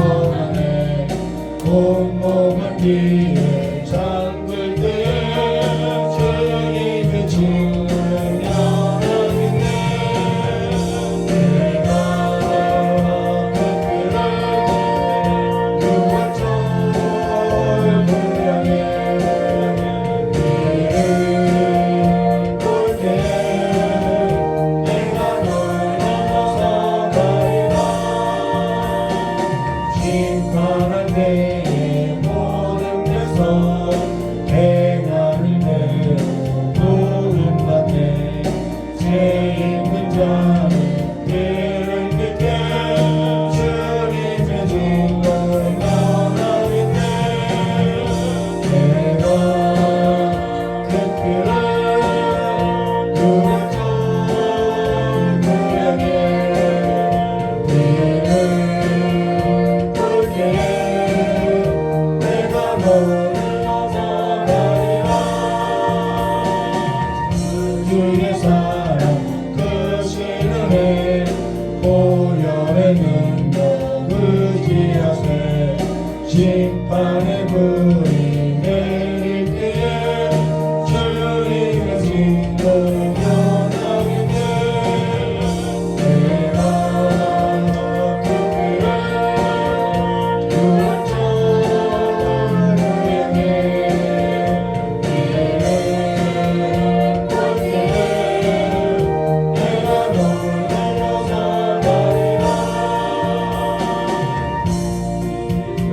사랑하니 온몸을 피해 잠글 때에 주님의 진노를 명하겠네. 내가 그 피를 유월절 그 향해 주님 내릴 때에 주님의 승리를 변하게 돼 내가 그들의 구원자를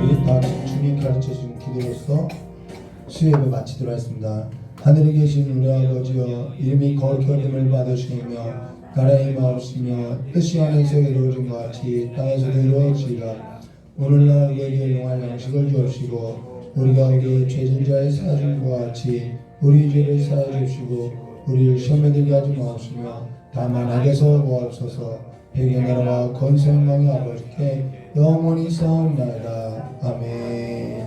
우리 다 주님 가르쳐준 기도로서 수예배 마치도록 하겠습니다. 하늘에 계신 우리 아버지여 이름이 거룩히 여김을 받으시며 나라의 마옵시며 뜻이 하늘에서 이루어진 것 같이 땅에서도 이루어지리라. 오늘날 우리에게 용할 양식을 주옵시고 우리가 우리의 죄진자의 사하신 것 같이 우리 죄를 사하여 주시고 우리를 시험에 들게 하지 마옵시며 다만 악에서 구하옵소서. 백의 나라와 권세 영광의 아버지께 영원히 사옵나이다. 아멘.